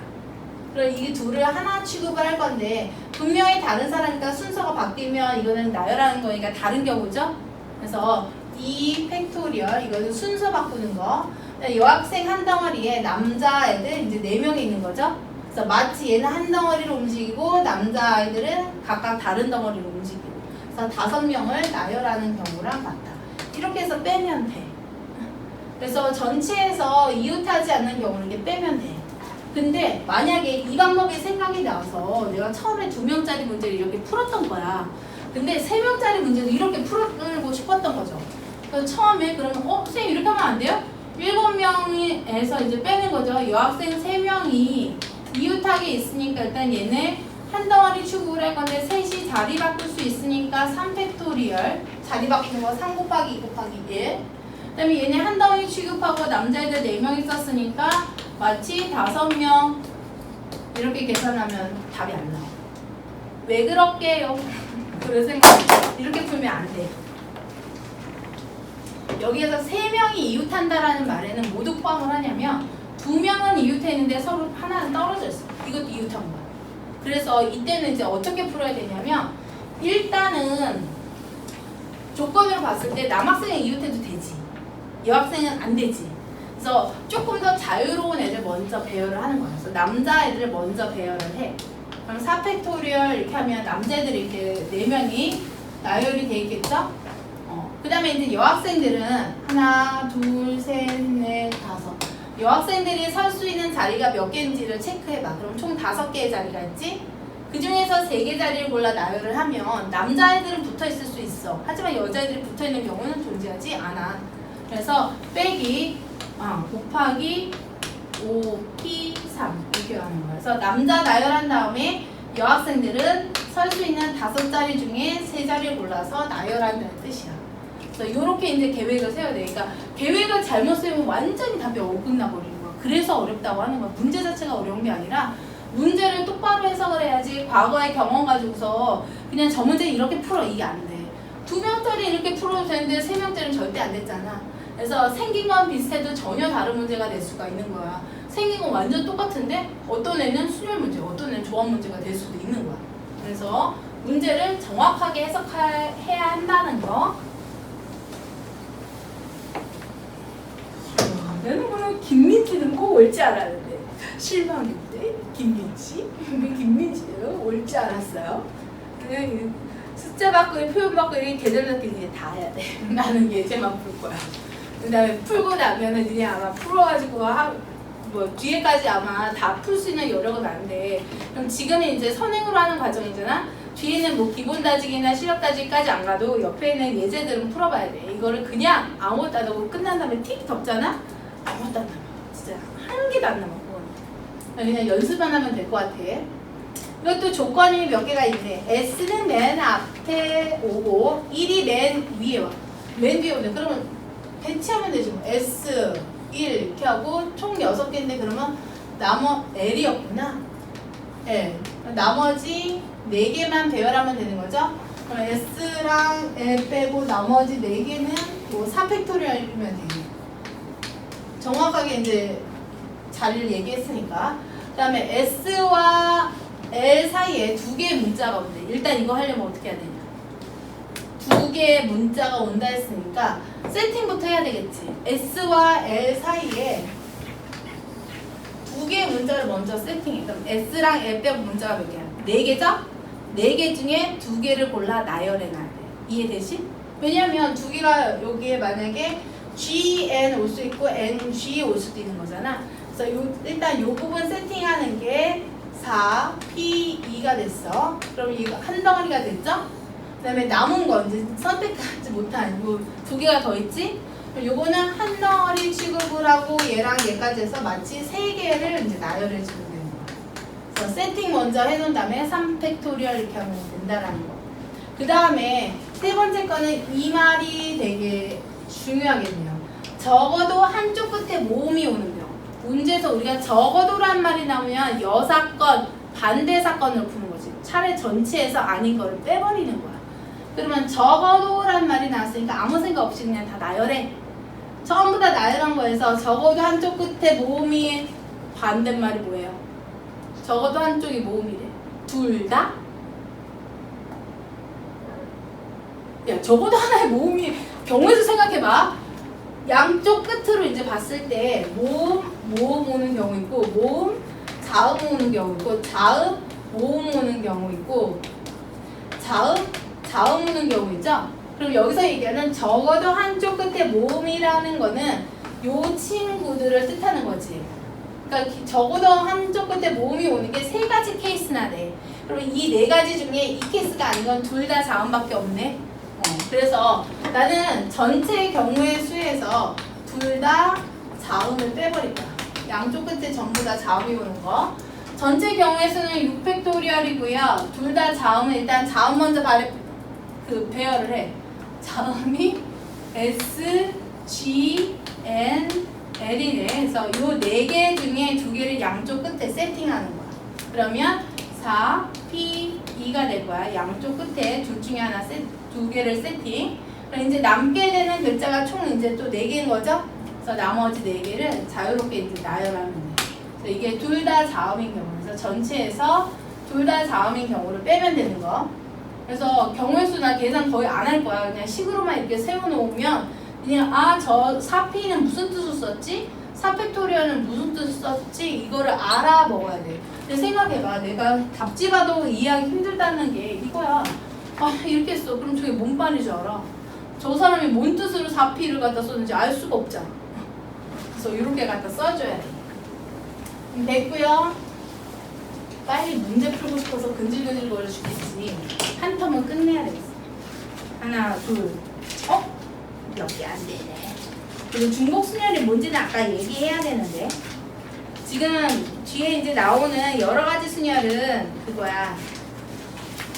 그럼 이 둘을 하나 취급을 할 건데 분명히 다른 사람이니까 순서가 바뀌면 이거는 나열하는 거니까 다른 경우죠? 그래서 2 팩토리얼 이거는 순서 바꾸는 거. 여학생 한 덩어리에 남자애들 이제 4명이 있는 거죠. 그래서 마치 얘는 한 덩어리로 움직이고 남자아이들은 각각 다른 덩어리로 움직이고. 그래서 5명을 나열하는 경우랑 같다. 이렇게 해서 빼면 돼. 그래서 전체에서 이웃하지 않는 경우는 이렇게 빼면 돼. 근데 만약에 이 방법이 생각이 나서 내가 처음에 2명짜리 문제를 이렇게 풀었던 거야. 근데 3명짜리 문제도 이렇게 풀고 싶었던 거죠. 그래서 처음에 그러면 선생님 이렇게 하면 안 돼요? 7명에서 이제 빼는 거죠. 여학생 3명이 이웃하게 있으니까 일단 얘네 한 덩어리 취급을 할 건데 셋이 자리 바꿀 수 있으니까 3팩토리얼 자리 바꾸는 거 3 곱하기 2 곱하기 1. 그 다음에 얘네 한 덩어리 취급하고 남자애들 4명 있었으니까 마치 5명 이렇게 계산하면 답이 안 나와. 왜 그럴게요? 그래서 이렇게 풀면 안 돼. 여기에서 3명이 이웃한다라는 말에는 모두 포함을 하냐면 2명은 이웃했는데 서로 하나는 떨어져 있어. 이것도 이웃한 거야. 그래서 이때는 이제 어떻게 풀어야 되냐면 일단은 조건으로 봤을 때 남학생은 이웃해도 되지. 여학생은 안 되지. 그래서 조금 더 자유로운 애들 먼저 배열을 하는 거야. 그래서 남자애들을 먼저 배열을 해. 그럼 4팩토리얼 이렇게 하면 남자애들이 이렇게 4명이 나열이 돼 있겠죠? 그 다음에 이제 여학생들은 하나, 둘, 셋, 넷, 5. 여학생들이 설 수 있는 자리가 몇 개인지를 체크해봐. 그럼 총 5개의 자리가 있지? 그 중에서 3개 자리를 골라 나열을 하면 남자애들은 붙어 있을 수 있어. 하지만 여자애들이 붙어 있는 경우는 존재하지 않아. 그래서 빼기 곱하기 5P3 이렇게 하는 거야. 그래서 남자 나열한 다음에 여학생들은 설 수 있는 5자리 중에 3자리를 골라서 나열한다는 뜻이야. 그래서 이렇게 이제 계획을 세워야 돼. 그러니까 계획을 잘못 세우면 완전히 답이 어긋나 버리는 거야. 그래서 어렵다고 하는 거야. 문제 자체가 어려운 게 아니라 문제를 똑바로 해석을 해야지. 과거의 경험 가지고서 그냥 저 문제 이렇게 풀어 이게 안 돼. 2명짜리 이렇게 풀어도 되는데 3명짜리는 절대 안 됐잖아. 그래서 생긴 건 비슷해도 전혀 다른 문제가 될 수가 있는 거야. 생긴 건 완전 똑같은데 어떤 애는 순열 문제, 어떤 애는 조합 문제가 될 수도 있는 거야. 그래서 문제를 정확하게 해석해야 한다는 거. 나는 오늘 김민지는 꼭 올 줄 알았는데 실망인데 김민지? 김민지요? 올 줄 알았어요. 숫자 바꾸기, 표현 바꾸기, 계절 바꾸기 다 해야 돼. 나는 예제만 풀 거야. 그 다음에 풀고 나면은 니네 아마 풀어가지고 뒤에까지 아마 다 풀 수 있는 여력은 안 돼. 그럼 지금은 이제 선행으로 하는 과정이잖아. 뒤에는 뭐 기본 다지기나 시력 다지기까지 안 가도 옆에 있는 예제들은 풀어봐야 돼. 이거를 그냥 아무것도 안 하고 끝난 다음에 틱 덮잖아? 아무것도 안 남아. 진짜 한 개도 안 남아. 그냥 연습만 하면 될 것 같아. 이것도 조건이 몇 개가 있네. S는 맨 앞에 오고 1이 맨 위에 와. 맨 위에 오네. 그러면 배치하면 되지 뭐. S 1 이렇게 하고 총 6개인데 그러면 L이었구나. L. 나머지 4개만 배열하면 되는 거죠. 그럼 S랑 L 빼고 나머지 4개는 뭐 3팩토리얼이면 되네. 정확하게 이제 자리를 얘기했으니까. 그 다음에 S와 L 사이에 2개의 문자가 온대. 일단 이거 하려면 어떻게 해야 되냐. 2개의 문자가 온다 했으니까 세팅부터 해야 되겠지. S와 L 사이에 2개의 문자를 먼저 세팅해. 그럼 S랑 L 빼고 문자가 몇 개야? 4개죠? 4개 중에 2개를 골라 나열해 놔야 돼. 이해되시? 왜냐면 2개가 여기에 만약에 GN 올 수 있고 NG 올 수도 있는 거잖아. 그래서 일단 요 부분 세팅하는 게 4, P2가 됐어. 그럼 이거 한 덩어리가 됐죠? 그 다음에 남은 거 이제 선택하지 못한 요 2개가 더 있지? 그럼 요거는 한 덩어리 취급을 하고 얘랑 얘까지 해서 마치 3개를 이제 나열해 주면 되는 거야. 그래서 세팅 먼저 해놓은 다음에 3팩토리얼 이렇게 하면 된다라는 거. 그 다음에 세 번째 거는 이 말이 되게 중요하겠네요. 적어도 한쪽 끝에 모음이 오는 경우. 문제에서 우리가 적어도란 말이 나오면 여사건, 반대 사건으로 푸는 거지. 차례 전체에서 아닌 거를 빼버리는 거야. 그러면 적어도란 말이 나왔으니까 아무 생각 없이 그냥 다 나열해. 전부 다 나열한 거에서 적어도 한쪽 끝에 모음이 반대말이 뭐예요? 적어도 한쪽이 모음이래. 둘 다? 야, 적어도 하나의 모음이 경우에서 생각해봐. 양쪽 끝으로 이제 봤을 때 모음 오는 경우 있고 모음 자음 오는 경우 있고 자음 모음 오는 경우 있고 자음 오는 경우 있죠? 그럼 여기서 얘기하는 적어도 한쪽 끝에 모음이라는 거는 요 친구들을 뜻하는 거지. 그러니까 적어도 한쪽 끝에 모음이 오는 게 세 가지 케이스나 돼. 그럼 이 네 가지 중에 이 케이스가 아닌 건 둘 다 자음밖에 없네. 그래서 나는 전체 경우의 수에서 둘 다 자음을 빼버릴 거야. 양쪽 끝에 전부 다 자음이 오는 거. 전체 경우의 수는 6팩토리얼이고요. 둘 다 자음은 일단 자음 먼저 배열을 해. 자음이 S, G, N, L이네. 그래서 요 네 개 중에 두 개를 양쪽 끝에 세팅하는 거야. 그러면 4, P, E가 될 거야. 양쪽 끝에 둘 중에 하나 두 개를 세팅. 그럼 이제 남게 되는 글자가 총 이제 또 4개인 거죠? 그래서 나머지 4개를 자유롭게 이제 나열하면 돼. 그래서 이게 둘 다 자음인 경우. 그래서 전체에서 둘 다 자음인 경우를 빼면 되는 거. 그래서 경우의 수나 계산 거의 안 할 거야. 그냥 식으로만 이렇게 세워놓으면 그냥 저 4P는 무슨 뜻을 썼지? 4팩토리얼은 무슨 뜻을 썼지? 이거를 알아먹어야 돼. 근데 생각해봐. 내가 답지 봐도 이해하기 힘들다는 게 이거야. 이렇게 했어. 그럼 저게 뭔 말인 줄 알아? 저 사람이 뭔 뜻으로 4P를 갖다 썼는지 알 수가 없잖아. 그래서 이렇게 갖다 써줘야 돼. 됐고요. 빨리 문제 풀고 싶어서 근질근질 거려 주겠지. 한 텀은 끝내야 되겠어. 하나, 둘. 몇 개 안 되네. 그리고 중복 순열이 뭔지는 아까 얘기해야 되는데. 지금 뒤에 이제 나오는 여러 가지 순열은 그거야.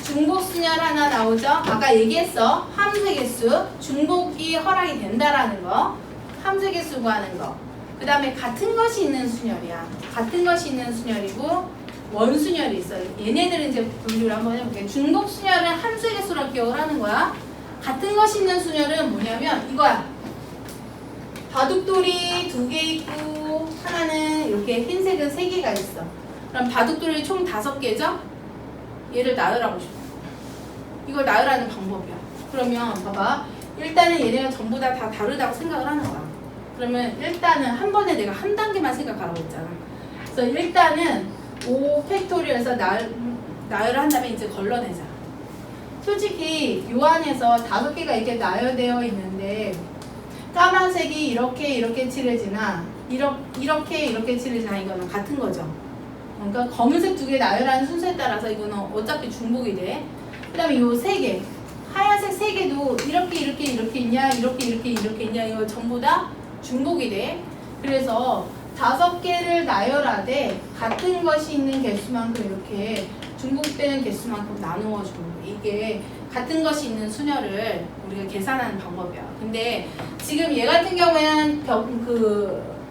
중복 순열 하나 나오죠? 아까 얘기했어. 함수 개수. 중복이 허락이 된다라는 거. 함수 개수 구하는 거. 그 다음에 같은 것이 있는 순열이야. 같은 것이 있는 순열이고 원순열이 있어요. 얘네들은 이제 분류를 한번 해볼게요. 중복 순열은 함수 개수라고 기억을 하는 거야. 같은 것이 있는 순열은 뭐냐면 이거야. 바둑돌이 2개 있고 하나는 이렇게 흰색은 3개가 있어. 그럼 바둑돌이 총 5개죠? 얘를 나열하고 싶어. 이걸 나열하는 방법이야. 그러면 봐봐. 일단은 얘네가 전부 다 다르다고 생각을 하는 거야. 그러면 일단은 한 번에 내가 한 단계만 생각하라고 했잖아. 그래서 일단은 5팩토리얼에서 나열을 한 다음에 이제 걸러내자. 솔직히 요 안에서 5개가 이렇게 나열되어 있는데 까만색이 이렇게 칠해지나 이렇게 칠해지나 이거는 같은 거죠. 그러니까 검은색 2개 나열하는 순서에 따라서 이거는 어차피 중복이 돼. 그 다음에 요 3개 하얀색 3개도 이렇게 있냐 이렇게 있냐 이거 전부 다 중복이 돼. 그래서 5개를 나열하되 같은 것이 있는 개수만큼 이렇게 중복되는 개수만큼 나누어 주는 거예요. 이게 같은 것이 있는 순열을 우리가 계산하는 방법이야. 근데 지금 얘 같은 경우에는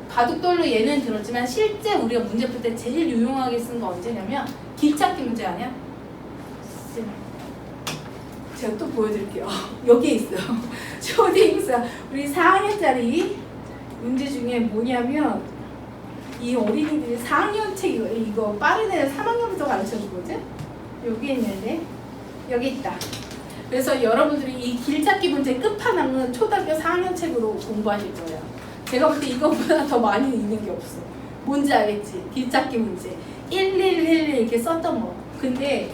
바둑돌로 얘는 들었지만 실제 우리가 문제 풀 때 제일 유용하게 쓴 거 언제냐면 길찾기 문제 아니야? 제가 또 보여드릴게요. 여기에 있어요. 초딩사 우리 4학년짜리 문제 중에 뭐냐면 이 어린이들이 4학년 책 이거 빠른 애들 3학년부터 가르쳐주거든? 여기 있는데 여기 있다. 그래서 여러분들이 이 길찾기 문제 끝판왕은 초등학교 4학년 책으로 공부하실 거예요. 제가 볼 때 이거보다 더 많이 있는 게 없어. 뭔지 알겠지? 길찾기 문제 1111 이렇게 썼던 거. 근데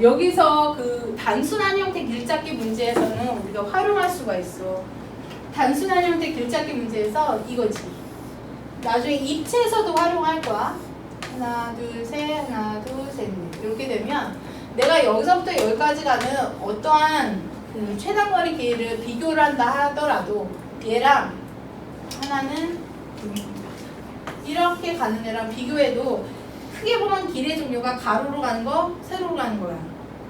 여기서 그 단순한 형태 길찾기 문제에서는 우리가 활용할 수가 있어. 단순한 형태 길찾기 문제에서 이거지. 나중에 입체에서도 활용할 거야. 하나, 둘, 셋, 넷. 이렇게 되면 내가 여기서부터 여기까지 가는 어떠한 그 최단거리 길이를 비교를 한다 하더라도 얘랑 하나는 이렇게 가는 애랑 비교해도 크게 보면 길의 종류가 가로로 가는 거, 세로로 가는 거야.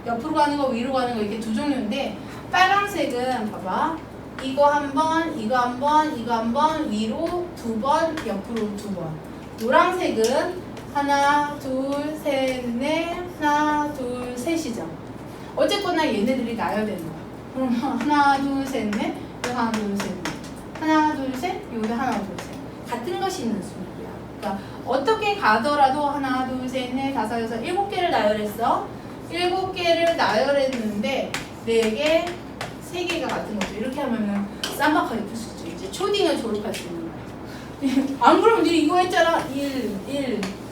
옆으로 가는 거, 위로 가는 거 이렇게 두 종류인데 빨간색은 봐봐. 이거 한 번, 이거 한 번, 이거 한 번, 위로 2번, 옆으로 2번. 노란색은 하나, 둘, 셋, 넷, 하나, 둘, 셋이죠. 어쨌거나 얘네들이 나열되는 거야. 그럼 하나, 둘, 셋, 넷, 여기 하나, 둘, 셋, 넷. 하나, 둘, 셋, 여기 하나, 둘, 셋. 같은 것이 있는 수입이야. 그러니까 어떻게 가더라도 하나, 둘, 셋, 넷, 다섯, 여섯, 7개를 나열했어. 7개를 나열했는데 4개, 3개가 같은 거죠. 이렇게 하면은 쌈박하게 풀 수 있죠. 이제 초딩을 졸업할 수 있는 거야. 안 그러면 이제 이거 했잖아. 1,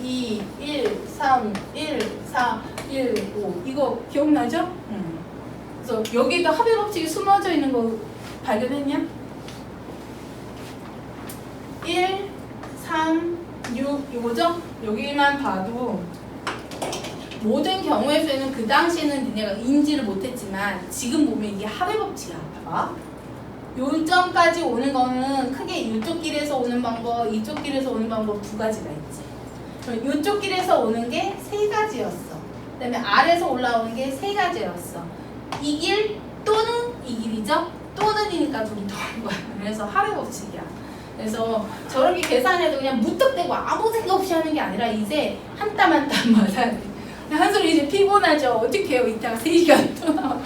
2, 1, 3, 1, 4, 1, 5. 이거 기억나죠? 그래서 여기도 합의 법칙이 숨어져 있는 거 발견했냐? 1, 3, 6 이거죠? 여기만 봐도 모든 경우의 수에는 그 당시에는 니네가 인지를 못했지만 지금 보면 이게 합의 법칙이야. 봐봐. 요점까지 오는 거는 크게 이쪽 길에서 오는 방법, 이쪽 길에서 오는 방법 두 가지가 있지. 이쪽 길에서 오는 게 세 가지였어. 그 다음에 아래에서 올라오는 게 세 가지였어. 이 길 또는 이 길이죠? 또는이니까 둘이 더한 거야. 그래서 합의 법칙이야. 그래서 저렇게 계산해도 그냥 무턱대고 아무 생각 없이 하는 게 아니라 이제 한 땀 한 땀 맞아야 돼. 한솔이 이제 피곤하죠? 어떻게 해요? 이따가 3시간 동안.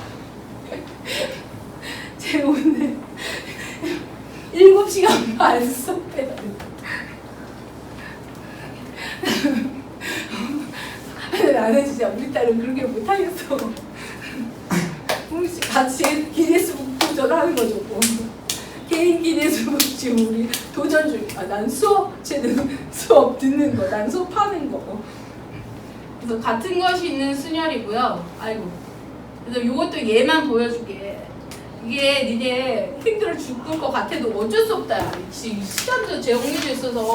제 오늘 7시간 반 수업해야 돼. 나는 진짜 우리 딸은 그렇게 못하겠어. 같이 기네스북 도전하는 거죠. 뭐. 개인 기네스북 지금 우리 도전 중. 난 수업, 쟤는 수업 듣는 거, 난 수업하는 거. 그래서 같은 것이 있는 순열이고요. 아이고. 그래서 이것도 얘만 보여줄게. 이게 니네 힘들어 죽을 것 같아도 어쩔 수 없다. 시간도 제공해져 있어서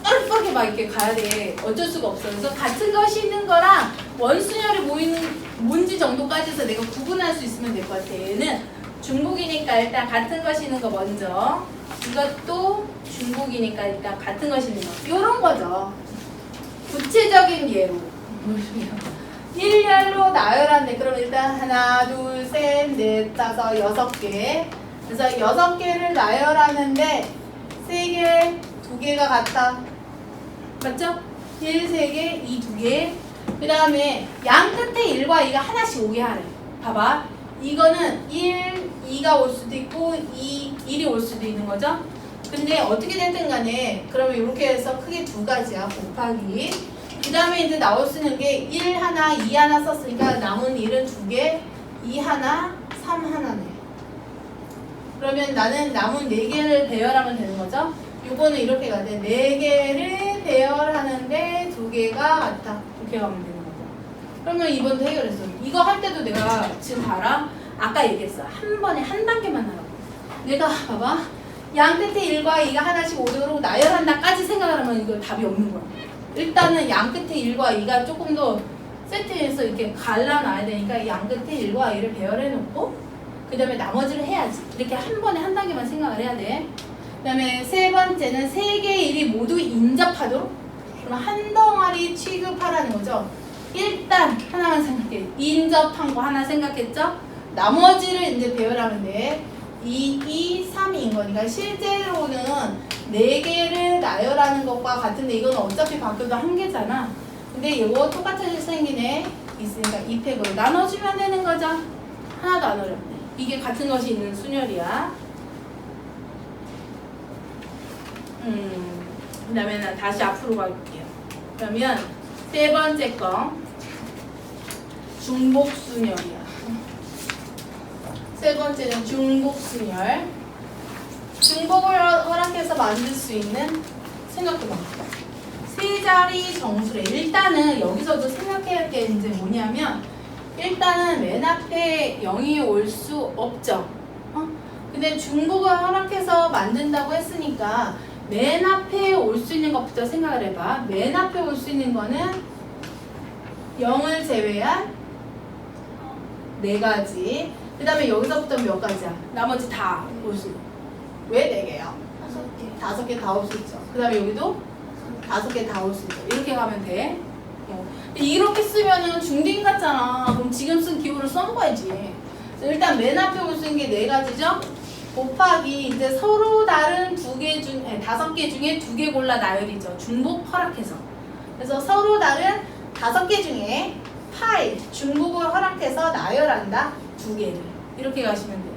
빠르게 막 이렇게 가야 돼. 어쩔 수가 없어. 그래서 같은 것이 있는 거랑 원순열이 뭔지 정도까지 해서 내가 구분할 수 있으면 될 것 같아. 얘는 중복이니까 일단 같은 것이 있는 거 먼저. 이것도 중복이니까 일단 같은 것이 있는 거. 요런 거죠. 구체적인 예로. 1열로 나열하는데 그럼 일단 하나, 둘, 셋, 넷, 다섯, 6개. 그래서 6개를 나열하는데 3개, 2개가 같다. 맞죠? 1, 3개, 2, 2개. 그 다음에 양 끝에 1과 2가 하나씩 오게 하래. 봐봐. 이거는 1, 2가 올 수도 있고 1이 올 수도 있는 거죠? 근데 어떻게 됐든 간에 그러면 이렇게 해서 크게 두 가지야. 곱하기. 그 다음에 이제 나올 수 있는 게 1 하나, 2 하나 썼으니까 남은 1은 2개, 2 하나, 3 하나네. 그러면 나는 남은 4개를 배열하면 되는 거죠? 요거는 이렇게 가야 돼. 4개를 배열하는데 2개가 같다. 이렇게 가면 되는 거죠. 그러면 이번도 해결했어. 이거 할 때도 내가 지금 봐라. 아까 얘기했어. 한 번에 한 단계만 하라고. 내가 봐봐. 양 끝에 1과 2가 하나씩 오도록 나열한다까지 생각을 하면 이거 답이 없는 거야. 일단은 양 끝에 1과 2가 조금 더 세트해서 이렇게 갈라놔야 되니까 양 끝에 1과 2를 배열해 놓고 그 다음에 나머지를 해야지. 이렇게 한 번에 한 단계만 생각을 해야 돼. 그 다음에 세 번째는 3개의 일이 모두 인접하도록. 그럼 한 덩어리 취급하라는 거죠. 일단 하나만 생각해. 인접한 거 하나 생각했죠? 나머지를 이제 배열하면 돼. 2, 2, 3인 거니까 실제로는 4개를 나열하는 것과 같은데 이건 어차피 바뀌어도 한 개잖아. 근데 이거 똑같이 생긴 애 있으니까 2팩으로 나눠주면 되는 거죠. 하나도 안 어렵네. 이게 같은 것이 있는 순열이야. 그 다음에 다시 앞으로 갈게요. 그러면 세 번째 거 중복순열이야. 세 번째는 중복순열. 중복을 허락해서 만들 수 있는 생각해봐. 세 자리 정수래. 일단은 여기서도 생각해야 할 게 이제 뭐냐면 일단은 맨 앞에 0이 올 수 없죠. 근데 중복을 허락해서 만든다고 했으니까 맨 앞에 올 수 있는 것부터 생각을 해봐. 맨 앞에 올 수 있는 거는 0을 제외한 4가지. 그 다음에 여기서부터 몇 가지야? 나머지 다 올 수 있는. 왜 4개요? 5개 다 올 수 있죠. 그 다음에 여기도 5개 다 올 수 있죠. 이렇게 가면 돼. 이렇게 쓰면은 중딩 같잖아. 그럼 지금 쓴 기호를 써먹어야지. 일단 맨 앞에 올 수 있는 게 4가지죠? 곱하기 이제 서로 다른 5개 중에 2개 골라 나열이죠. 중복 허락해서. 그래서 서로 다른 5개 중에 8 중복을 허락해서 나열한다. 2개를. 이렇게 가시면 돼요.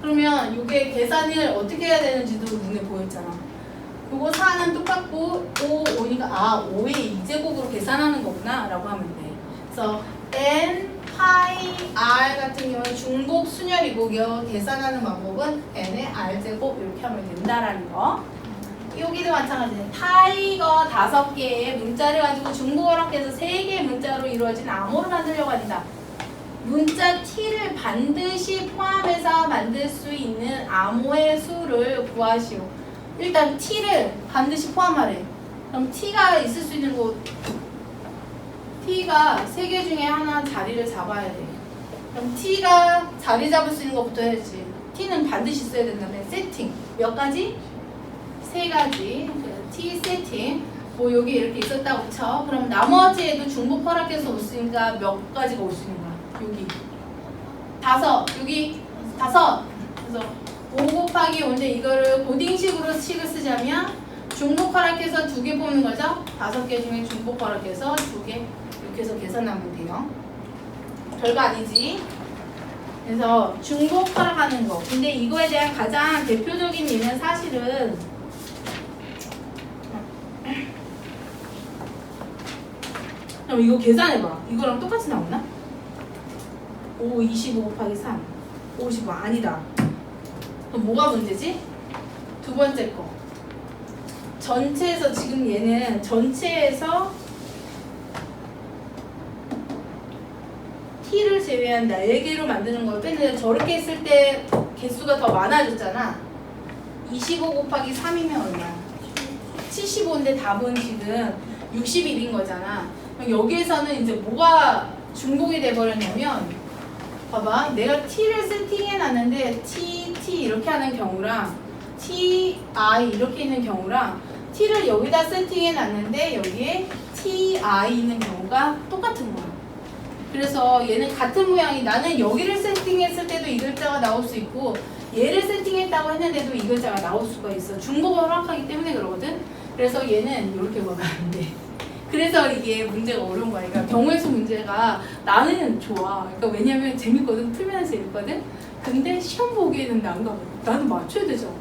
그러면 이게 계산을 어떻게 해야 되는지도 눈에 보였잖아. 요거 4는 똑같고 5, 5니까 5의 2제곱으로 계산하는 거구나 라고 하면 돼. 그래서 n 파이 r 같은 경우는 중복 순열이고요. 계산하는 방법은 n의 r제곱 이렇게 하면 된다라는 거. 여기도 마찬가지예요. 파이가 5개의 문자를 가지고 중복을 합해서 3개의 문자로 이루어진 암호를 만들려고 한다. 문자 t를 반드시 포함해서 만들 수 있는 암호의 수를 구하시오. 일단 t를 반드시 포함하래. 그럼 t가 있을 수 있는 곳, t가 3개 중에 하나 자리를 잡아야 돼. 그럼 t가 자리 잡을 수 있는 것부터 해야지. t는 반드시 써야 된다면 세팅 몇 가지? 3가지. t 세팅 뭐 여기 이렇게 있었다고 쳐. 그럼 나머지에도 중복 허락해서 올 수 있으니까 몇 가지가 올 수 있는 거야? 여기 5, 여기 5. 그래서 5 곱하기 5인데 이거를 고딩식으로 식을 쓰자면 중복 허락해서 2개 뽑는 거죠? 5개 중에 중복 허락해서 2개 이렇게 해서 계산하면 돼요. 별거 아니지? 그래서 중복 허락하는 거. 근데 이거에 대한 가장 대표적인 예는 사실은 그럼 이거 계산해봐. 이거랑 똑같이 나오나? 5, 25 곱하기 3 55 아니다. 그럼 뭐가 문제지? 두 번째 거. 전체에서 지금 얘는 전체에서 t를 제외한 4개로 만드는 걸 뺐는데 저렇게 했을 때 개수가 더 많아졌잖아. 25 곱하기 3이면 얼마야? 75인데 답은 지금 61인 거잖아. 그럼 여기에서는 이제 뭐가 중복이 돼버렸냐면 봐봐. 내가 t를 세팅해 놨는데 t 이렇게 하는 경우랑 ti 이렇게 있는 경우랑 t를 여기다 세팅해 놨는데 여기에 ti 있는 경우가 똑같은 거야. 그래서 얘는 같은 모양이 나는 여기를 세팅했을 때도 이 글자가 나올 수 있고 얘를 세팅했다고 했는데도 이 글자가 나올 수가 있어. 중복을 허락하기 때문에 그러거든. 그래서 얘는 이렇게 보면 안 돼. 그래서 이게 문제가 어려운 거야. 그러니까 경우의 수 문제가 나는 좋아. 그러니까 왜냐면 재밌거든. 풀면서 재밌거든. 근데 시험 보기에는 난가 봐. 나는 맞춰야 되잖아.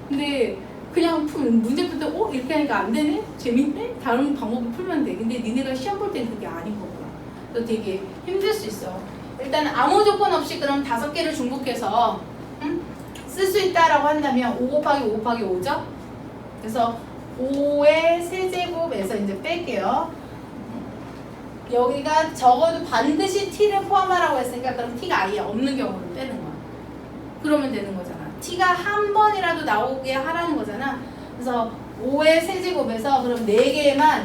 근데 그냥 문제 풀 때 이렇게 하니까 안 되네? 재밌네? 다른 방법을 풀면 돼. 근데 니네가 시험 볼 땐 그게 아닌 거구나. 그래서 되게 힘들 수 있어. 일단 아무 조건 없이 그럼 5개를 중복해서 쓸 수 있다라고 한다면 5 곱하기 5 곱하기 5죠? 그래서 5의 세제곱에서 이제 뺄게요. 여기가 적어도 반드시 t를 포함하라고 했으니까 그럼 t가 아예 없는 경우를 빼는 거야. 그러면 되는 거잖아. t가 한 번이라도 나오게 하라는 거잖아. 그래서 5의 세제곱에서 그럼 4개만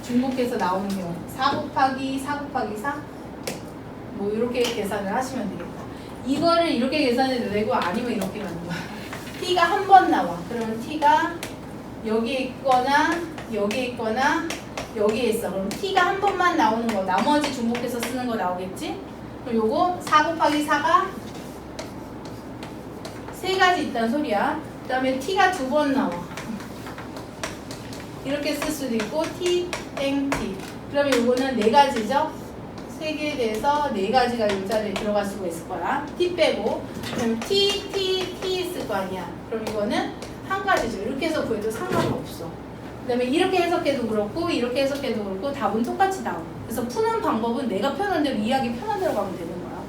중복해서 나오는 경우 4 곱하기 4 곱하기 4 뭐 이렇게 계산을 하시면 되겠다. 이거를 이렇게 계산해도 되고 아니면 이렇게 하는 거야. t가 한 번 나와. 그러면 t가 여기에 있거나 여기에 있거나 여기에 있어. 그럼 t가 한 번만 나오는 거 나머지 중복해서 쓰는 거 나오겠지? 그럼 요거 4 곱하기 4가 3가지 있다는 소리야. 그 다음에 t가 2번 나와. 이렇게 쓸 수도 있고 t 땡 t. 그러면 요거는 4가지죠? 3개에 대해서 4가지가 이 자리에 들어갈 수가 있을 거야. t 빼고 그럼 t 있을 거 아니야. 그럼 이거는 한 가지죠. 이렇게 해서 구해도 상관없어. 그 다음에 이렇게 해석해도 그렇고 이렇게 해석해도 그렇고 답은 똑같이 나와. 그래서 푸는 방법은 내가 편한 대로 이해하기 편한 대로 가면 되는 거야.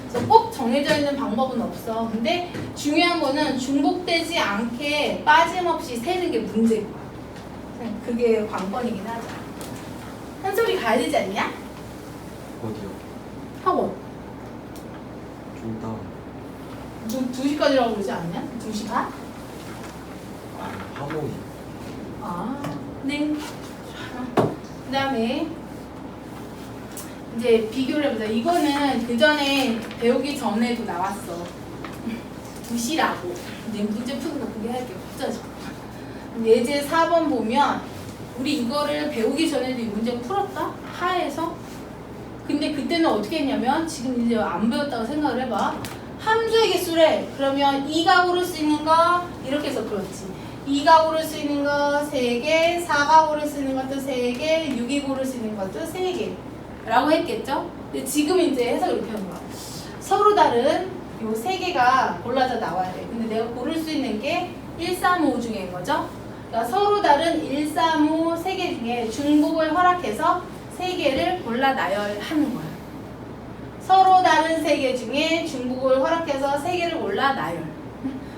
그래서 꼭 정해져 있는 방법은 없어. 근데 중요한 거는 중복되지 않게 빠짐없이 세는 게 문제인 거야. 그게 관건이긴 하죠. 한소리 가야 되지 않냐? 어디요? 학원. 좀 이따. 2시까지라고 그러지 않냐? 2시 반? 화목이. 네. 그 다음에 이제 비교를 해보자. 이거는 그 전에 배우기 전에도 나왔어. 2시라고. 이제 문제 푸는 거 그게 할게요. 붙여줘. 예제 4번 보면 우리 이거를 배우기 전에도 이 문제 풀었다? 하에서? 근데 그때는 어떻게 했냐면 지금 이제 안 배웠다고 생각을 해봐. 함수의 개수래. 그러면 2가 고를 수 있는 거 이렇게 해서 풀었지. 2가 고를 수 있는 거 3개, 4가 고를 수 있는 것도 3개, 6이 고를 수 있는 것도 3개 라고 했겠죠? 근데 지금 이제 해석을 이렇게 하는 거야. 서로 다른 요 3개가 골라져 나와야 돼. 근데 내가 고를 수 있는 게 1, 3, 5 중에인 거죠? 그러니까 서로 다른 1, 3, 5 3개 중에 중복을 허락해서 3개를 골라 나열하는 거야. 서로 다른 세 개 중에 중복을 허락해서 세 개를 골라 나열.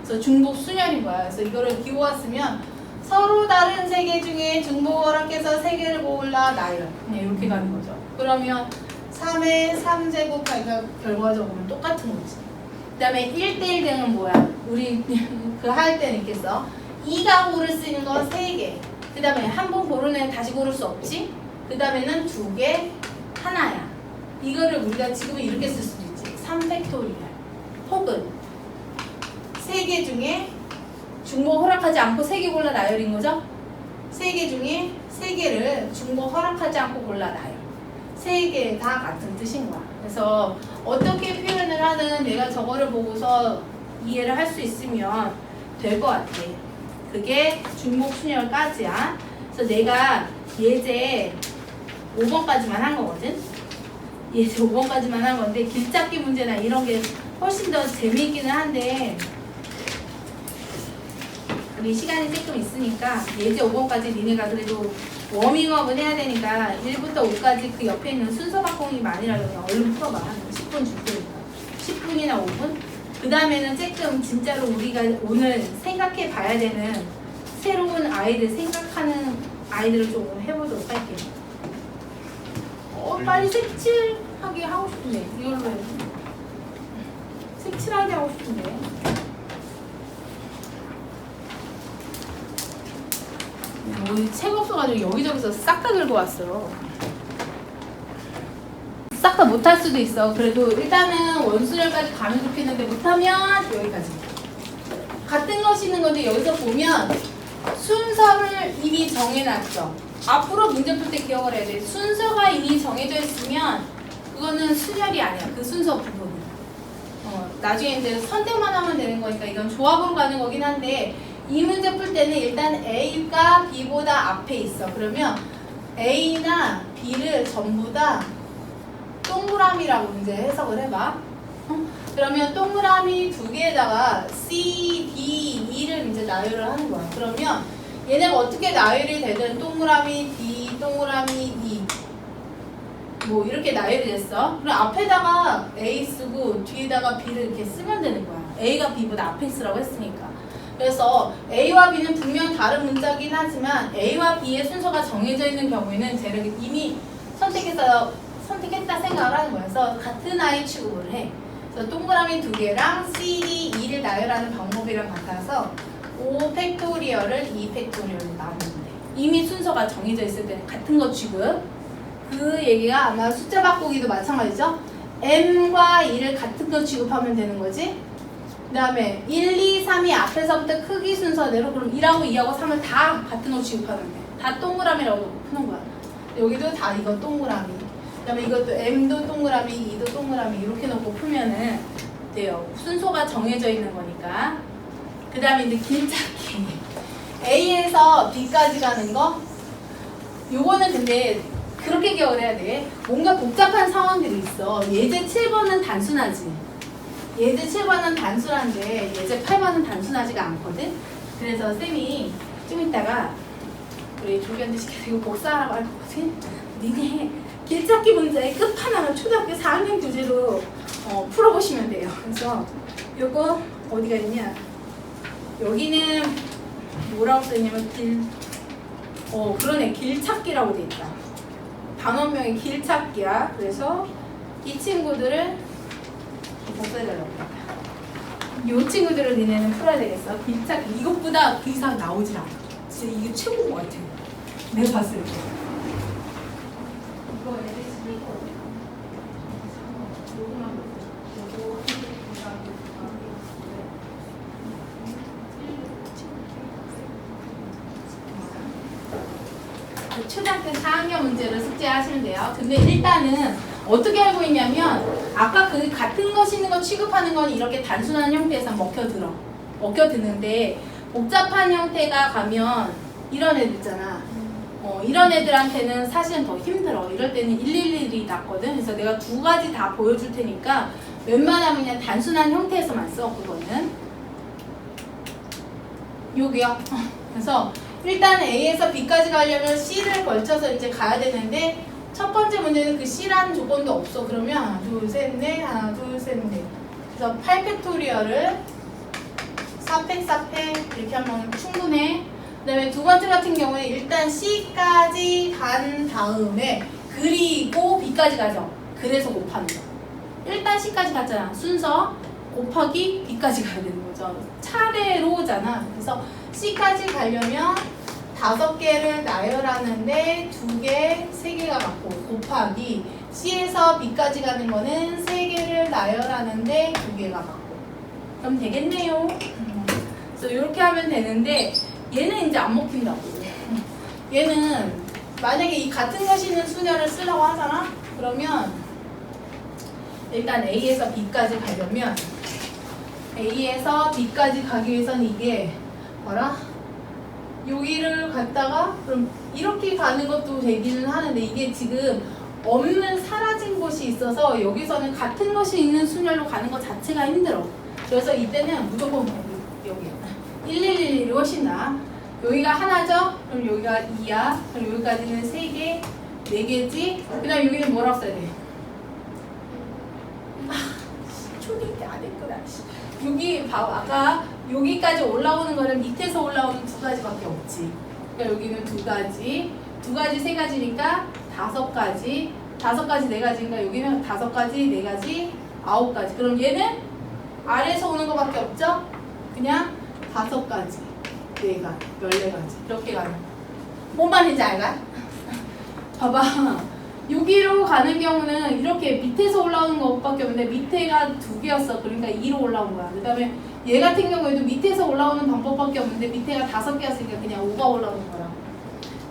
그래서 중복 순열인 거야. 그래서 이거를 기호화 쓰면 서로 다른 세 개 중에 중복을 허락해서 세 개를 골라 나열. 그냥 이렇게 가는 거죠. 그러면 3의 3제곱 하니까 결과적으로는 똑같은 거지. 그 다음에 1대1 등은 뭐야? 우리 그 할 때는 있겠어. 2가 고를 수 있는 건 3개. 그 다음에 한 번 고르는 애는 다시 고를 수 없지. 그 다음에는 2개, 하나야. 이거를 우리가 지금은 이렇게 쓸 수도 있지. 3팩토리얼. 혹은 3개 중에 중복 허락하지 않고 3개 골라 나열인 거죠? 3개 중에 3개를 중복 허락하지 않고 골라 나열. 3개 다 같은 뜻인 거야. 그래서 어떻게 표현을 하든 내가 저거를 보고서 이해를 할 수 있으면 될 것 같아. 그게 중복 순열까지야. 그래서 내가 예제 5번까지만 한 거거든. 예제 5번까지만 한 건데 길찾기 문제나 이런 게 훨씬 더 재미있기는 한데 우리 시간이 조금 있으니까 예제 5번까지 니네가 그래도 워밍업은 해야 되니까 1부터 5까지 그 옆에 있는 순서 바꾸기만이라도 그냥 얼른 풀어봐. 10분 줄 테니까. 10분이나 5분? 그 다음에는 조금 진짜로 우리가 오늘 생각해 봐야 되는 새로운 아이들 생각하는 아이들을 조금 해보도록 할게요. 빨리 색칠하게 하고 싶은데 이걸로 해. 색칠하게 하고 싶은데. 책 없어가지고 여기저기서 싹 다 들고 왔어. 싹 다 못할 수도 있어. 그래도 일단은 원순열까지 가면 좋겠는데 못하면 여기까지. 같은 것이 있는 건데 여기서 보면 순서를 이미 정해놨죠. 앞으로 문제 풀 때 기억을 해야 돼. 순서가 이미 정해져 있으면 그거는 순열이 아니야. 그 순서 부분은. 나중에 이제 선택만 하면 되는 거니까 이건 조합으로 가는 거긴 한데 이 문제 풀 때는 일단 A가 B보다 앞에 있어. 그러면 A나 B를 전부 다 동그라미라고 이제 해석을 해봐. 그러면 동그라미 두 개에다가 C, D, E를 이제 나열을 하는 거야. 그러면 얘네가 어떻게 나열이 되든 동그라미 D, 동그라미 E 뭐 이렇게 나열이 됐어. 그럼 앞에다가 A 쓰고 뒤에다가 B를 이렇게 쓰면 되는 거야. A가 B보다 앞에 쓰라고 했으니까. 그래서 A와 B는 분명 다른 문자긴 하지만 A와 B의 순서가 정해져 있는 경우에는 쟤를 이미 선택했다 생각을 하는 거야. 그래서 같은 아이 취급을 해. 그래서 동그라미 두 개랑 C, D, E를 나열하는 방법이랑 같아서 5팩토리얼을 2팩토리얼로 나누면 돼. 이미 순서가 정해져 있을 때는 같은 거 취급. 그 얘기가 아마 숫자 바꾸기도 마찬가지죠. M과 2를 같은 거 취급하면 되는 거지. 그 다음에 1, 2, 3이 앞에서부터 크기 순서대로 그럼 1하고 2하고 3을 다 같은 거 취급하면 돼. 다 동그라미라고 푸는 거야. 여기도 다 이거 동그라미. 그 다음에 이것도 M도 동그라미, E도 동그라미 이렇게 놓고 풀면은 돼요. 순서가 정해져 있는 거니까. 그 다음에 이제 길찾기. A에서 B까지 가는 거. 요거는 근데 그렇게 기억을 해야 돼. 뭔가 복잡한 상황들이 있어. 예제 7번은 단순하지. 예제 7번은 단순한데 예제 8번은 단순하지가 않거든. 그래서 쌤이 좀 이따가 우리 조견들 시켜서 복사하라고 할 거거든. 니네 길찾기 문제의 끝판왕을 초등학교 4학년 주제로 풀어보시면 돼요. 그래서 요거 어디가 있냐. 여기는 뭐라고 써있냐면 그러네. 길찾기라고 돼 있다. 단원명이 길찾기야. 그래서 이 친구들을 복사해달라고 했다. 이 친구들을 니네는 풀어야 되겠어. 길찾기. 이것보다 그 이상 나오질 않아. 진짜 이게 최고인 것 같아. 내가 봤을 때. 이거 애들 쓰고 초등학교 4학년 문제를 숙제하시면 돼요. 근데 일단은 어떻게 알고 있냐면 아까 그 같은 것이 있는 거 취급하는 건 이렇게 단순한 형태에서 먹혀드는데 복잡한 형태가 가면 이런 애들 있잖아. 이런 애들한테는 사실은 더 힘들어. 이럴 때는 111이 낫거든. 그래서 내가 두 가지 다 보여줄 테니까 웬만하면 그냥 단순한 형태에서만 써. 그거는 여기요. 그래서 일단 A에서 B까지 가려면 C를 걸쳐서 이제 가야 되는데 첫 번째 문제는 그 C라는 조건도 없어. 그러면 하나, 둘, 셋, 넷, 하나, 둘, 셋, 넷. 그래서 8팩토리얼을 4팩, 4팩 이렇게 하면 충분해. 그 다음에 두 번째 같은 경우에 일단 C까지 간 다음에 그리고 B까지 가죠. 그래서 곱하는 거. 일단 C까지 갔잖아. 순서 곱하기 B까지 가야 되는 거죠. 차례로잖아. 그래서 C까지 가려면 5개를 나열하는데 2개, 3개가 맞고 곱하기 C에서 B까지 가는 거는 3개를 나열하는데 2개가 맞고 그럼 되겠네요. 그래서 이렇게 하면 되는데 얘는 이제 안 먹힌다고. 얘는 만약에 이 같은 것이 있는 수녀를 쓰려고 하잖아? 그러면 일단 A에서 B까지 가려면 A에서 B까지 가기 위해서는 이게 뭐라? 여기를 갔다가 그럼 이렇게 가는 것도 되기는 하는데 이게 지금 없는 사라진 곳이 있어서 여기서는 같은 것이 있는 순열로 가는 것 자체가 힘들어. 그래서 이때는 무조건 여기 1111이 훨씬 나아. 여기가 하나죠? 그럼 여기가 2야. 그럼 여기까지는 3개, 4개지? 그 다음 여기는 뭐라고 써야 돼? 초딩 안 했구나. 여기 봐봐. 아까 여기까지 올라오는 거는 밑에서 올라오는 2가지밖에 없지. 그러니까 여기는 2가지, 2가지, 3가지니까 5가지, 5가지, 4가지니까 여기는 5가지, 4가지, 9가지. 그럼 얘는 아래에서 오는 거밖에 없죠? 그냥 5가지, 4가지, 14가지 이렇게 가는 거. 뭔 말인지 알까? 봐봐. 여기로 가는 경우는 이렇게 밑에서 올라오는 것밖에 없는데 밑에가 2개였어. 그러니까 2로 올라온 거야. 그 다음에 얘 같은 경우에도 밑에서 올라오는 방법밖에 없는데 밑에가 5개였으니까 그냥 5가 올라오는 거야.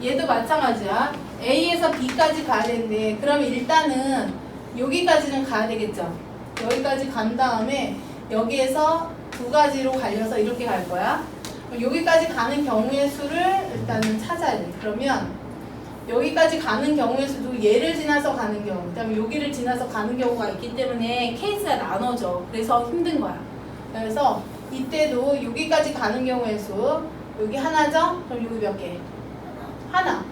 얘도 마찬가지야. A에서 B까지 가야 되는데 그럼 일단은 여기까지는 가야 되겠죠. 여기까지 간 다음에 여기에서 2가지로 갈려서 이렇게 갈 거야. 그럼 여기까지 가는 경우의 수를 일단은 찾아야 돼. 그러면 여기까지 가는 경우의 수도 얘를 지나서 가는 경우, 그 다음에 여기를 지나서 가는 경우가 있기 때문에 케이스가 나눠져. 그래서 힘든 거야. 그래서 이때도 여기까지 가는 경우의 수, 여기 하나죠? 그럼 여기 몇 개? 하나.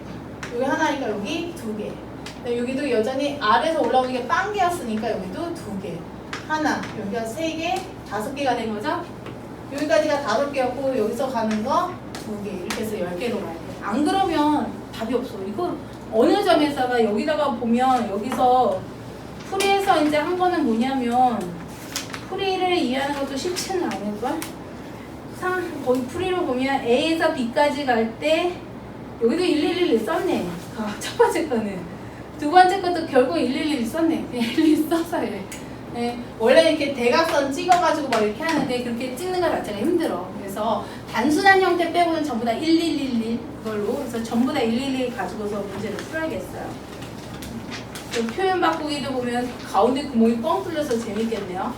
여기 하나니까 여기 2개. 여기도 여전히 아래에서 올라오는 게 빵개였으니까 여기도 2개. 하나, 여기가 3개, 5개가 된 거죠? 여기까지가 5개였고 여기서 가는 거 2개. 이렇게 해서 10개로 가야 돼. 안 그러면 답이 없어. 이거 어느 점에다가 여기다가 보면 여기서 풀이에서 이제 한 거는 뭐냐면 풀이를 이해하는 것도 쉽지는 않을걸? 거기 풀이로 보면 A에서 B까지 갈 때 여기도 111 썼네. 첫 번째 거는. 두 번째 것도 결국 111 썼네. 111 써서 해. 네, 원래 이렇게 대각선 찍어가지고 막 이렇게 하는데 그렇게 찍는 것 자체가 힘들어. 그래서 단순한 형태 빼고는 전부 다 1111 이걸로. 그래서 전부 다 111 가지고서 문제를 풀어야겠어요. 표현 바꾸기도 보면 가운데 구멍이 뻥 뚫려서 재밌겠네요.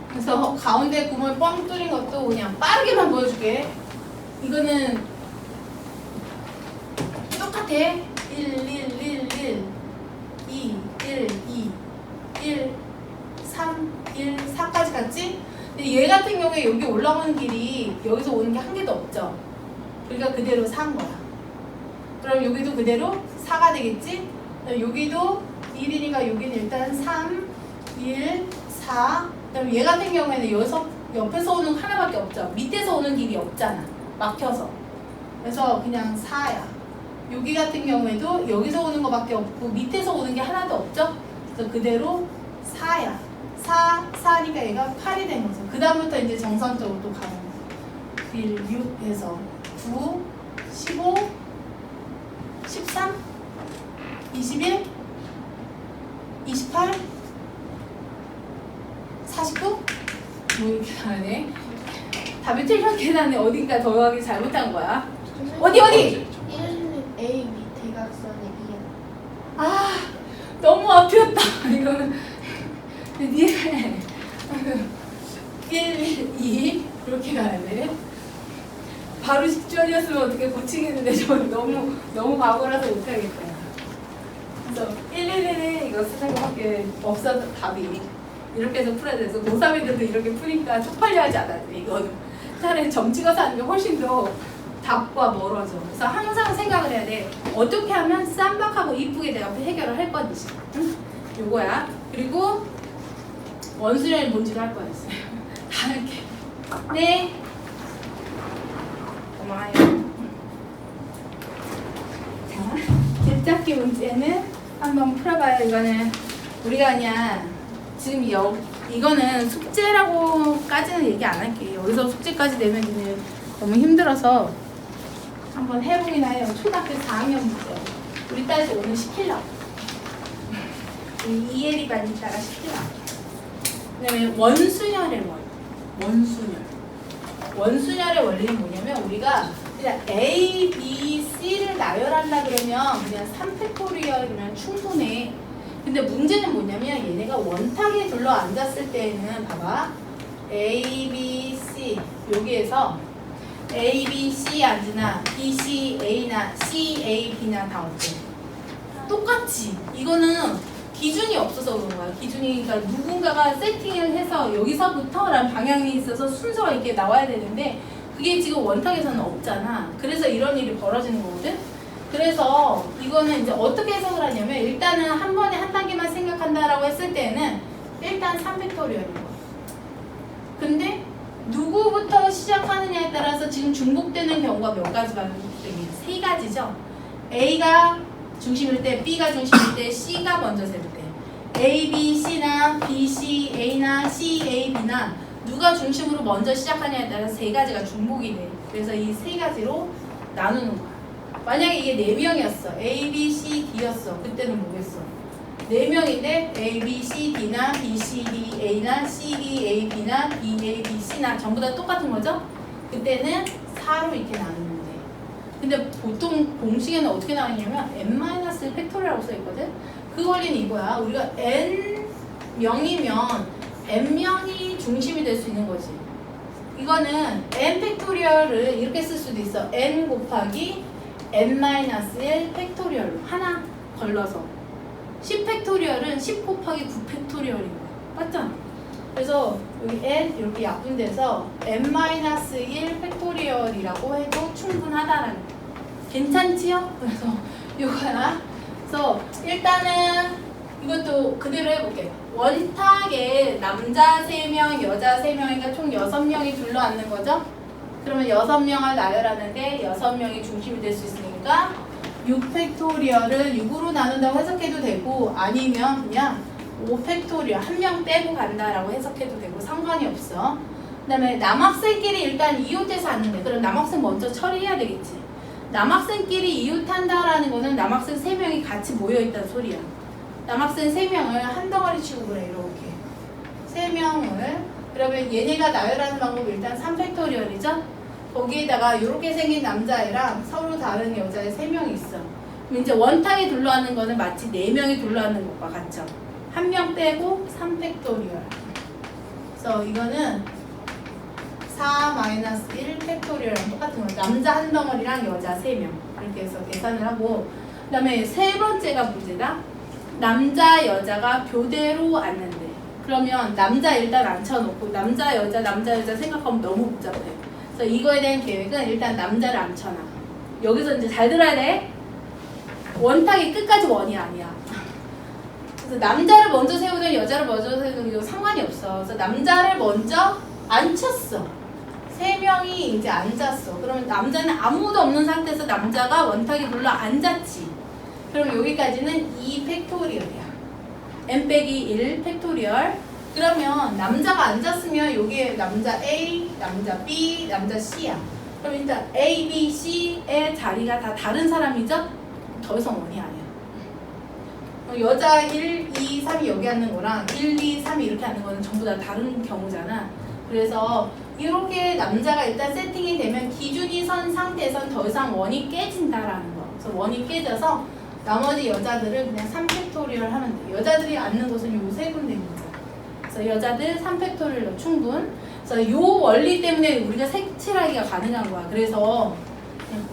그래서 가운데 구멍이 뻥 뚫린 것도 그냥 빠르게만 보여줄게. 이거는 똑같아. 1, 1, 1, 1, 2, 1, 2, 1, 3, 1, 4까지 갔지? 근데 얘 같은 경우에 여기 올라오는 길이 여기서 오는 게 한 개도 없죠? 그러니까 그대로 4인 거야. 그럼 여기도 그대로 4가 되겠지? 여기도 1이니까 여기는 일단 3, 1, 4. 그럼 얘 같은 경우에는 여기서 옆에서 오는 하나밖에 없죠? 밑에서 오는 길이 없잖아. 막혀서. 그래서 그냥 4야. 여기 같은 경우에도 여기서 오는 거밖에 없고 밑에서 오는 게 하나도 없죠? 그래서 그대로 4야. 4니까 얘가 8이 된 거죠. 그 다음부터 이제 정상적으로 또 가는 거죠. 1, 6에서 9, 15, 13, 21, 28, 49? 뭐 이렇게 하네. 답이 틀렸게 나네. 어딘가 더하기 잘못한 거야. 어디? 1은 A 밑 대각선의 2야. 아, 너무 앞이었다. 이거는 니네 1, 2 이렇게 가야 돼. 바로 10줄이었으면 어떻게 고치겠는데 저는 너무 과거라서 못하겠다. 그래서 1, 1은 이거 쓰는 거밖에 없어서 답이 이렇게 해서 풀어야 돼서 고3애들도 이렇게 푸니까 쪽팔려 하지 않아요. 이거는 차라리 점 찍어서 하는 게 훨씬 더 답과 멀어져. 그래서 항상 생각을 해야 돼. 어떻게 하면 쌈박하고 이쁘게 내가 해결을 할 건지. 응? 요거야. 그리고 원수련이 뭔지도 할 거였어요. 다 할게. 네. 고마워요. 자, 길잡기 문제는 한번 풀어봐요. 이거는 우리가 그냥 지금 이거는 숙제라고까지는 얘기 안 할게요. 여기서 숙제까지 내면 이제 너무 힘들어서 한번 해보긴 해요. 초등학교 4학년 문제. 우리 딸도 오늘 시키려고. 이혜리 반 이따가 시키려고. 그 다음에 원순열의 원리. 원순열의 원리는 뭐냐면 우리가 그냥 A, B, C를 나열하려 그러면 그냥 3팩토리얼이면 충분해. 근데 문제는 뭐냐면 얘네가 원탁에 둘러 앉았을 때는 봐봐. A, B, C 여기에서 A, B, C 앉으나 B, C, A나 C, A, B나 다 어때? 똑같지. 이거는 기준이 없어서 그런 거야. 기준이 그러니까 누군가가 세팅을 해서 여기서부터라는 방향이 있어서 순서가 이렇게 나와야 되는데 그게 지금 원탁에서는 없잖아. 그래서 이런 일이 벌어지는 거거든. 그래서 이거는 이제 어떻게 해석을 하냐면 일단은 한 번에 한 단계만 생각한다라고 했을 때는 일단 3팩토리얼인 거야. 근데 누구부터 시작하느냐에 따라서 지금 중복되는 경우가 몇 가지 반복되긴 세 가지죠. A가 중심일 때, B가 중심일 때, C가 먼저 셀 때. A, B, C나 B, C, A나 C, A, B나 누가 중심으로 먼저 시작하냐에 따라 세 가지가 중복이 돼. 그래서 이 세 가지로 나누는 거야. 만약에 이게 4명이었어. A, B, C, D였어. 그때는 뭐겠어? 4명인데 A, B, C, D나 B, C, D, A나 C, D, A, B나 B, A, B, C나 전부 다 똑같은 거죠? 그때는 4로 이렇게 나누면 돼. 근데 보통 공식에는 어떻게 나오냐면 n-1 팩토리얼이라고 써있거든? 그 원리는 이거야. 우리가 n명이면 n명이 중심이 될 수 있는 거지. 이거는 n 팩토리얼을 이렇게 쓸 수도 있어. n 곱하기 n-1 팩토리얼로 하나 걸러서 10 팩토리얼은 10 곱하기 9 팩토리얼인 거야. 맞잖아. 그래서 여기 n 이렇게 약분돼서 n-1 팩토리얼이라고 해도 충분하다라는 거. 괜찮지요? 그래서 이거야. 그래서 일단은 이것도 그대로 해볼게. 원탁에 남자 3명, 여자 3명이니까 총 6명이 둘러앉는 거죠? 그러면 6명을 나열하는데 6명이 중심이 될 수 있으니까 6팩토리얼을 6으로 나눈다고 해석해도 되고 아니면 그냥 5팩토리얼 한 명 빼고 간다라고 해석해도 되고 상관이 없어. 그 다음에 남학생끼리 일단 이웃해서 앉는데 그럼 남학생 먼저 처리해야 되겠지. 남학생끼리 이웃한다라는 거는 남학생 3명이 같이 모여있다는 소리야. 남학생 3명을 한 덩어리 치고 그래 이렇게 3명을 그러면 얘네가 나열하는 방법이 일단 3팩토리얼이죠. 거기에다가 이렇게 생긴 남자애랑 서로 다른 여자애 3명이 있어. 그럼 이제 원탁에 둘러앉는 거는 마치 4명이 둘러앉는 것과 같죠. 한 명 빼고 3팩토리얼. 그래서 이거는 4-1 팩토리얼이랑 똑같은 거예요. 남자 한 덩어리랑 여자 3명 이렇게 해서 계산을 하고 그 다음에 세 번째가 문제다. 남자 여자가 교대로 앉는데 그러면 남자 일단 앉혀놓고 남자 여자 생각하면 너무 복잡해. 그래서 이거에 대한 계획은 일단 남자를 앉혀놔. 여기서 이제 잘 들어야 돼. 원탁이 끝까지 원이 아니야. 그래서 남자를 먼저 세우든 여자를 먼저 세우든 이거 상관이 없어. 그래서 남자를 먼저 앉혔어. 3명이 이제 앉았어. 그러면 남자는 아무도 없는 상태에서 남자가 원탁에 불러 앉았지. 그럼 여기까지는 2팩토리얼이야. n-1 팩토리얼. 그러면 남자가 앉았으면 여기에 남자 A, 남자 B, 남자 C야. 그럼 일단 A, B, C의 자리가 다 다른 사람이죠? 더 이상 원이 아니야. 여자 1, 2, 3이 여기 앉는 거랑 1, 2, 3이 이렇게 앉는 거는 전부 다 다른 경우잖아. 그래서 이렇게 남자가 일단 세팅이 되면 기준이 선 상태에선 더 이상 원이 깨진다라는 거. 그래서 원이 깨져서 나머지 여자들을 그냥 3팩토리얼 하면 돼. 여자들이 앉는 곳은 요 세 군데입니다. 그래서 여자들 3팩토리얼로 충분. 그래서 요 원리 때문에 우리가 색칠하기가 가능한 거야. 그래서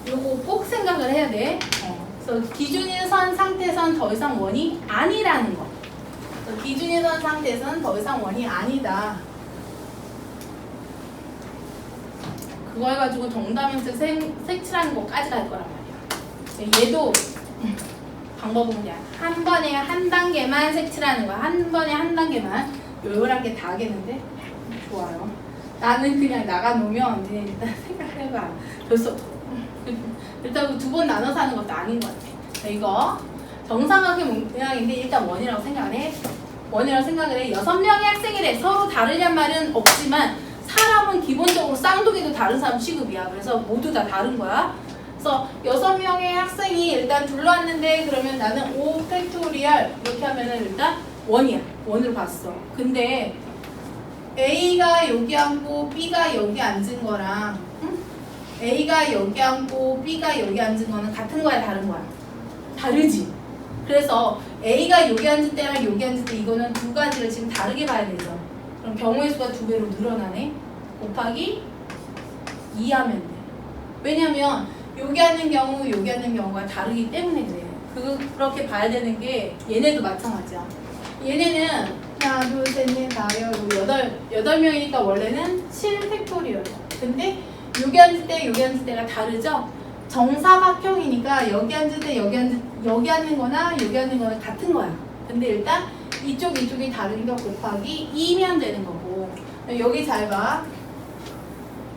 요거 꼭 생각을 해야 돼. 그래서 기준이 선 상태에선 더 이상 원이 아니라는 거. 그래서 기준이 선 상태에선 더 이상 원이 아니다. 그거 해가지고 정다면서 색칠하는 것까지 갈 거란 말이야. 얘도 방법은 그냥 한 번에 한 단계만 색칠하는 거야. 한 번에 한 단계만. 요란하게 다 하겠는데? 좋아요. 나는 그냥 나가놓으면 그냥 일단 생각해봐. 벌써 일단 두 번 나눠서 하는 것도 아닌 것 같아. 자, 이거 정삼각형 모양인데 일단 원이라고 생각을 해. 원이라고 생각을 해. 6명의 학생이래. 서로 다르냔 말은 없지만 사람은 기본적으로 쌍둥이도 다른 사람 취급이야. 그래서 모두 다 다른 거야. 그래서 6명의 학생이 일단 둘러왔는데 그러면 나는 5 팩토리얼 이렇게 하면은 일단 원이야. 원으로 봤어. 근데 A가 여기 앉고 B가 여기 앉은 거랑 응? A가 여기 앉고 B가 여기 앉은 거는 같은 거야, 다른 거야? 다르지. 그래서 A가 여기 앉을 때랑 여기 앉을 때 이거는 두 가지를 지금 다르게 봐야 되죠. 그럼 경우의 수가 2배로 늘어나네. 곱하기 2 하면 돼. 왜냐면 여기 앉는 경우, 여기 앉는 경우가 다르기 때문에 그래. 그렇게 봐야 되는 게 얘네도 마찬가지야. 얘네는 하나, 둘, 셋, 넷, 다, 여덟 명이니까 원래는 7 팩토리얼. 근데 여기 앉을 때, 여기 앉을 때가 다르죠? 정사각형이니까 여기 앉을 때, 여기 앉는 거나 여기 앉는 거는 같은 거야. 근데 일단 이쪽이 다르니까 곱하기 2면 되는 거고. 여기 잘 봐.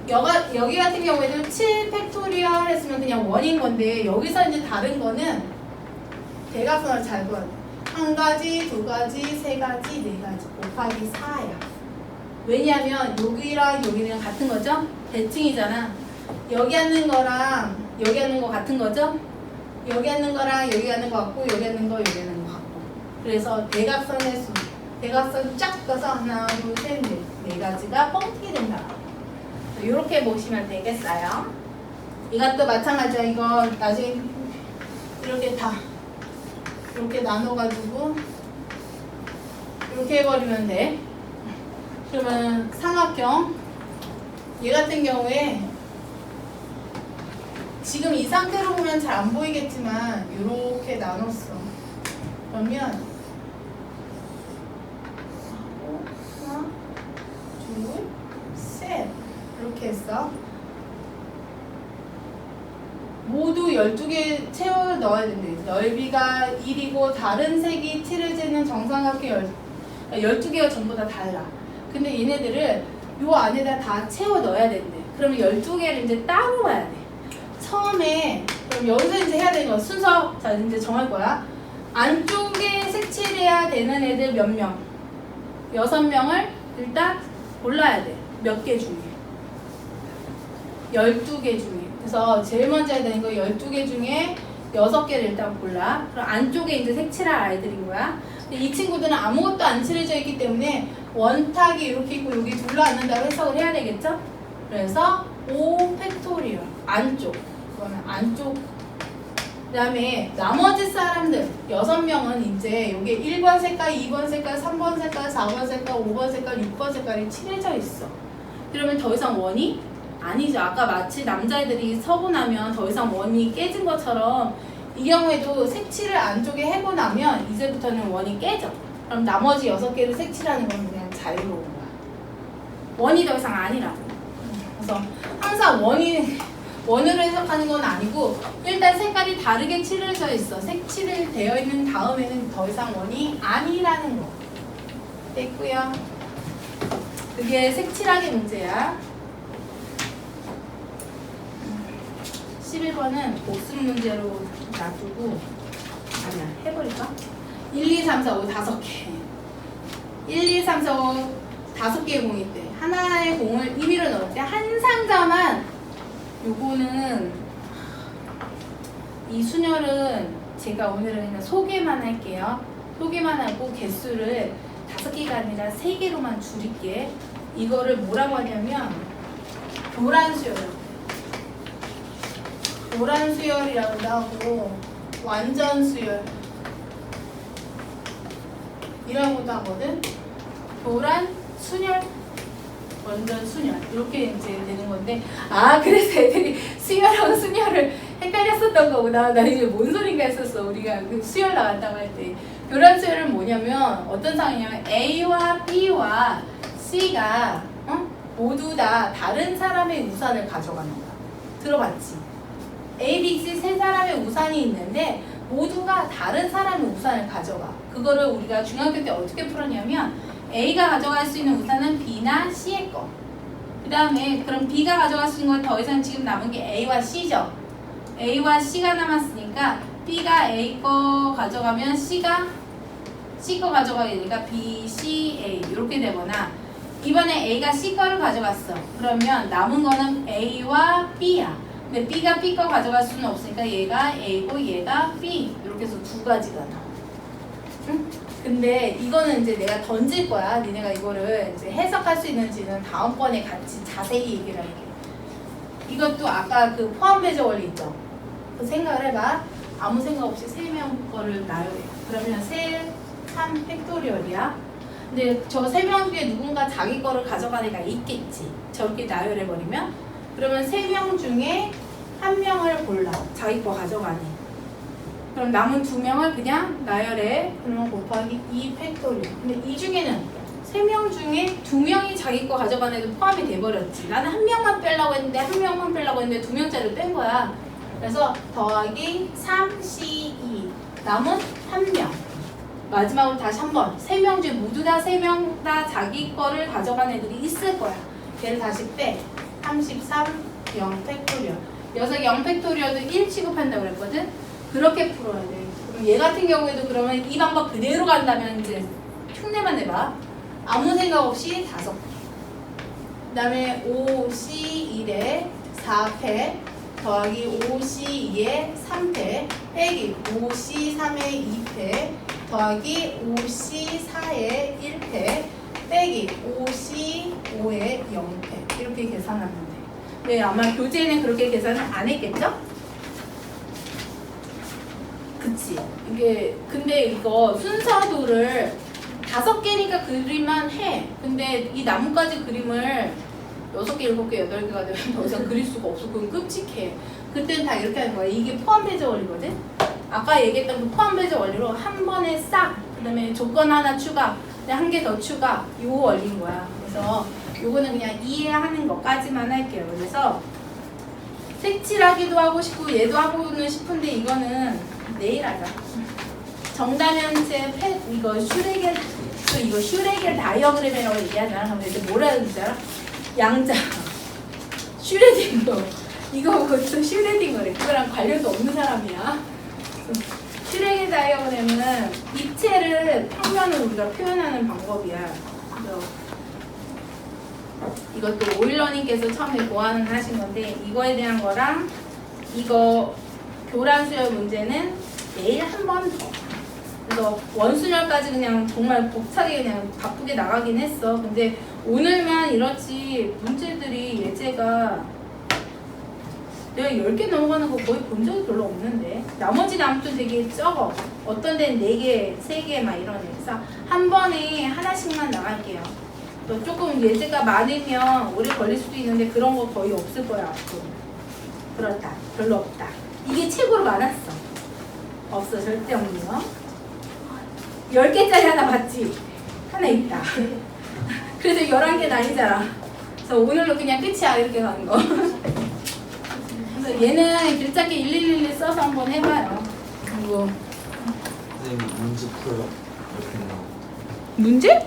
여기 같은 경우에도 7 팩토리얼 했으면 그냥 원인 건데 여기서 이제 다른 거는 대각선을 잘 봐야 돼. 한 가지, 두 가지, 세 가지, 네 가지 곱하기 4야. 왜냐면 여기랑 여기랑 같은 거죠? 대칭이잖아. 여기 앉는 거랑 여기 앉는 거 같은 거죠? 여기 앉는 거랑 여기 앉는 거 같고 여기 앉는 거 여기 앉는 거 같고. 그래서 대각선의 수. 대각선 쫙 떠서 하나, 둘, 셋, 넷. 네 가지가 뻥튀기 된다. 이렇게 보시면 되겠어요. 이것도 마찬가지야. 이거 나중에 이렇게 다 이렇게 나눠가지고 이렇게 해버리면 돼. 그러면 삼각형 얘 같은 경우에 지금 이 상태로 보면 잘 안 보이겠지만 이렇게 나눴어. 그러면 하나, 둘, 셋 이렇게 했어. 모두 12개 채워 넣어야 된대. 넓이가 1이고 다른 색이 칠을 재는 정삼각형 12개가 전부 다 달라. 근데 얘네들을 요 안에다 다 채워 넣어야 된대. 그러면 12개를 이제 따로 봐야 돼. 처음에 그럼 여기서 이제 해야 되는 거 순서 자 이제 정할 거야. 안쪽에 색칠해야 되는 애들 몇 명? 6명을 일단 골라야 돼. 몇 개 중에 12개 중에. 그래서 제일 먼저 해야 되는 거 12개 중에 6개를 일단 골라. 그럼 안쪽에 이제 색칠할 아이들인 거야. 근데 이 친구들은 아무것도 안 칠해져 있기 때문에 원탁이 이렇게 있고 여기 둘러앉는다고 해석을 해야 되겠죠? 그래서 5 팩토리얼 안쪽. 그거는 안쪽. 그 다음에 나머지 사람들 6명은 이제 여기 1번 색깔, 2번 색깔, 3번 색깔, 4번 색깔, 5번 색깔, 6번 색깔이 칠해져 있어. 그러면 더 이상 원이 아니죠. 아까 마치 남자애들이 서고 나면 더 이상 원이 깨진 것처럼 이 경우에도 색칠을 안쪽에 해고 나면 이제부터는 원이 깨져. 그럼 나머지 6개를 색칠하는 건 그냥 자유로운 거야. 원이 더 이상 아니라고. 그래서 항상 원으로 해석하는 건 아니고 일단 색깔이 다르게 칠해져 있어. 색칠을 되어 있는 다음에는 더 이상 원이 아니라는 거. 됐고요. 그게 색칠하기 문제야. 11번은 복습 문제로 놔두고 아니야 해버릴까? 1, 2, 3, 4, 5 5개 1, 2, 3, 4, 5 5개의 공이 있대. 하나의 공을 임의로 넣을 때 한 상자만 요거는 이 순열은 제가 오늘은 그냥 소개만 할게요. 소개만 하고 개수를 5개가 아니라 3개로만 줄일게. 이거를 뭐라고 하냐면 교란 수열. 교란 수열이라고도 하고 완전 수열 이라고도 하거든. 교란 순열 완전 순열 이렇게 이제 되는 건데 그래서 애들이 수열하고 순열을 헷갈렸었던 거구나. 나 이제 뭔 소린가 했었어. 우리가 그 수열 나왔다고 할 때 교란 수열은 뭐냐면 어떤 상황이냐면 A와 B와 C가 모두 다 다른 사람의 우산을 가져가는 거야. 들어봤지? A, B, C 세 사람의 우산이 있는데 모두가 다른 사람의 우산을 가져가. 그거를 우리가 중학교 때 어떻게 풀었냐면 A가 가져갈 수 있는 우산은 B나 C의 거. 그 다음에 그럼 B가 가져갈 수 있는 건 더 이상 지금 남은 게 A와 C죠. A와 C가 남았으니까 B가 A 거 가져가면 C가 C 거 가져가야 되니까 B, C, A 이렇게 되거나 이번에 A가 C 거를 가져갔어. 그러면 남은 거는 A와 B야. 근데 B가 B 거 가져갈 수는 없으니까 얘가 A고 얘가 B 이렇게 해서 두 가지가 나와. 응? 근데 이거는 이제 내가 던질 거야. 니네가 이거를 이제 해석할 수 있는지는 다음번에 같이 자세히 얘기를 할게. 이것도 아까 그 포함 배제 원리 있죠? 그 생각을 해봐. 아무 생각 없이 3명 거를 나열해. 그러면 3 팩토리얼이야. 근데 저 3명 중에 누군가 자기 거를 가져가는 애가 있겠지. 저렇게 나열해버리면. 그러면 3명 중에 1명을 골라. 자기 거 가져가네. 그럼 남은 2명을 그냥 나열해. 그러면 곱하기 2 팩토리얼. 근데 이 중에는 3명 중에 2명이 자기 거 가져가는 애도 포함이 돼버렸지. 나는 1명만 빼려고 했는데 1명만 빼려고 했는데 2명짜리 뺀 거야. 그래서 더하기 3C2 남은 1명. 마지막으로 다시 한번 3명 중에 모두 다 3명 다 자기 거를 가져간 애들이 있을 거야. 걔를 다시 빼. 33 0 팩토리얼. 여기서 0 팩토리얼도 1 취급한다고 그랬거든. 그렇게 풀어야 돼. 그럼 얘 같은 경우에도 그러면 이 방법 그대로 간다면 이제 흉내만 내봐. 아무 생각 없이 5개. 그 다음에 5C1에 4패 더하기 5C2에 3패 빼기 5C3에 2패 더하기 5C4에 1패 빼기 5C5에 0패 이렇게 계산하면 돼. 네, 아마 교재에는 그렇게 계산을 안 했겠죠? 그치? 이게 근데 이거 순서도를 5개니까 그릴만 해. 근데 이 나뭇가지 그림을 6개, 7개, 8개가 되면 더 이상 그릴 수가 없어. 그건 끔찍해. 그때는 다 이렇게 하는 거야. 이게 포함 배제 원리거든? 아까 얘기했던 그 포함 배제 원리로 한 번에 싹, 그 다음에 조건 하나 추가, 한 개 더 추가, 요 원리인 거야. 그래서 요거는 그냥 이해하는 것까지만 할게요. 그래서 색칠하기도 하고 싶고 얘도 하고는 싶은데 이거는 내일 하자. 정다면체 이거 슈레겔 또 이거 슈레겔 다이어그램이라고 얘기하잖아. 그럼 이제 뭐라 그러지 알아? 양자 슈레딩거 이거 그것도 슈레딩거래. 그거랑 관련도 없는 사람이야. 슈레겔 다이어그램은 입체를 평면을 우리가 표현하는 방법이야. 그래서 이것도 오일러님께서 처음에 고안을 하신 건데 이거에 대한 거랑 이거 교란 수열 문제는 내일 한 번 더. 그래서 원순열까지 그냥 정말 벅차게 그냥 바쁘게 나가긴 했어. 근데 오늘만 이렇지 문제들이 예제가 내가 10개 넘어가는 거 거의 본 적이 별로 없는데 나머지 남도 되게 적어. 어떤 데는 4개, 3개 막 이러네. 그래서 한 번에 하나씩만 나갈게요. 또 조금 예제가 많으면 오래 걸릴 수도 있는데 그런 거 거의 없을 거야 앞으로. 그렇다. 별로 없다. 이게 최고로 많았어. 없어. 절대 없는 거. 10개짜리 하나 봤지? 하나 있다. 그래서 11개 아니잖아. 그래서 오늘로 그냥 끝이야. 이렇게 가는 거. 그래서 얘는 글자기 1111 써서 한번 해봐요. 그리고 선생님 문제 풀어요? 이렇게 나와. 문제?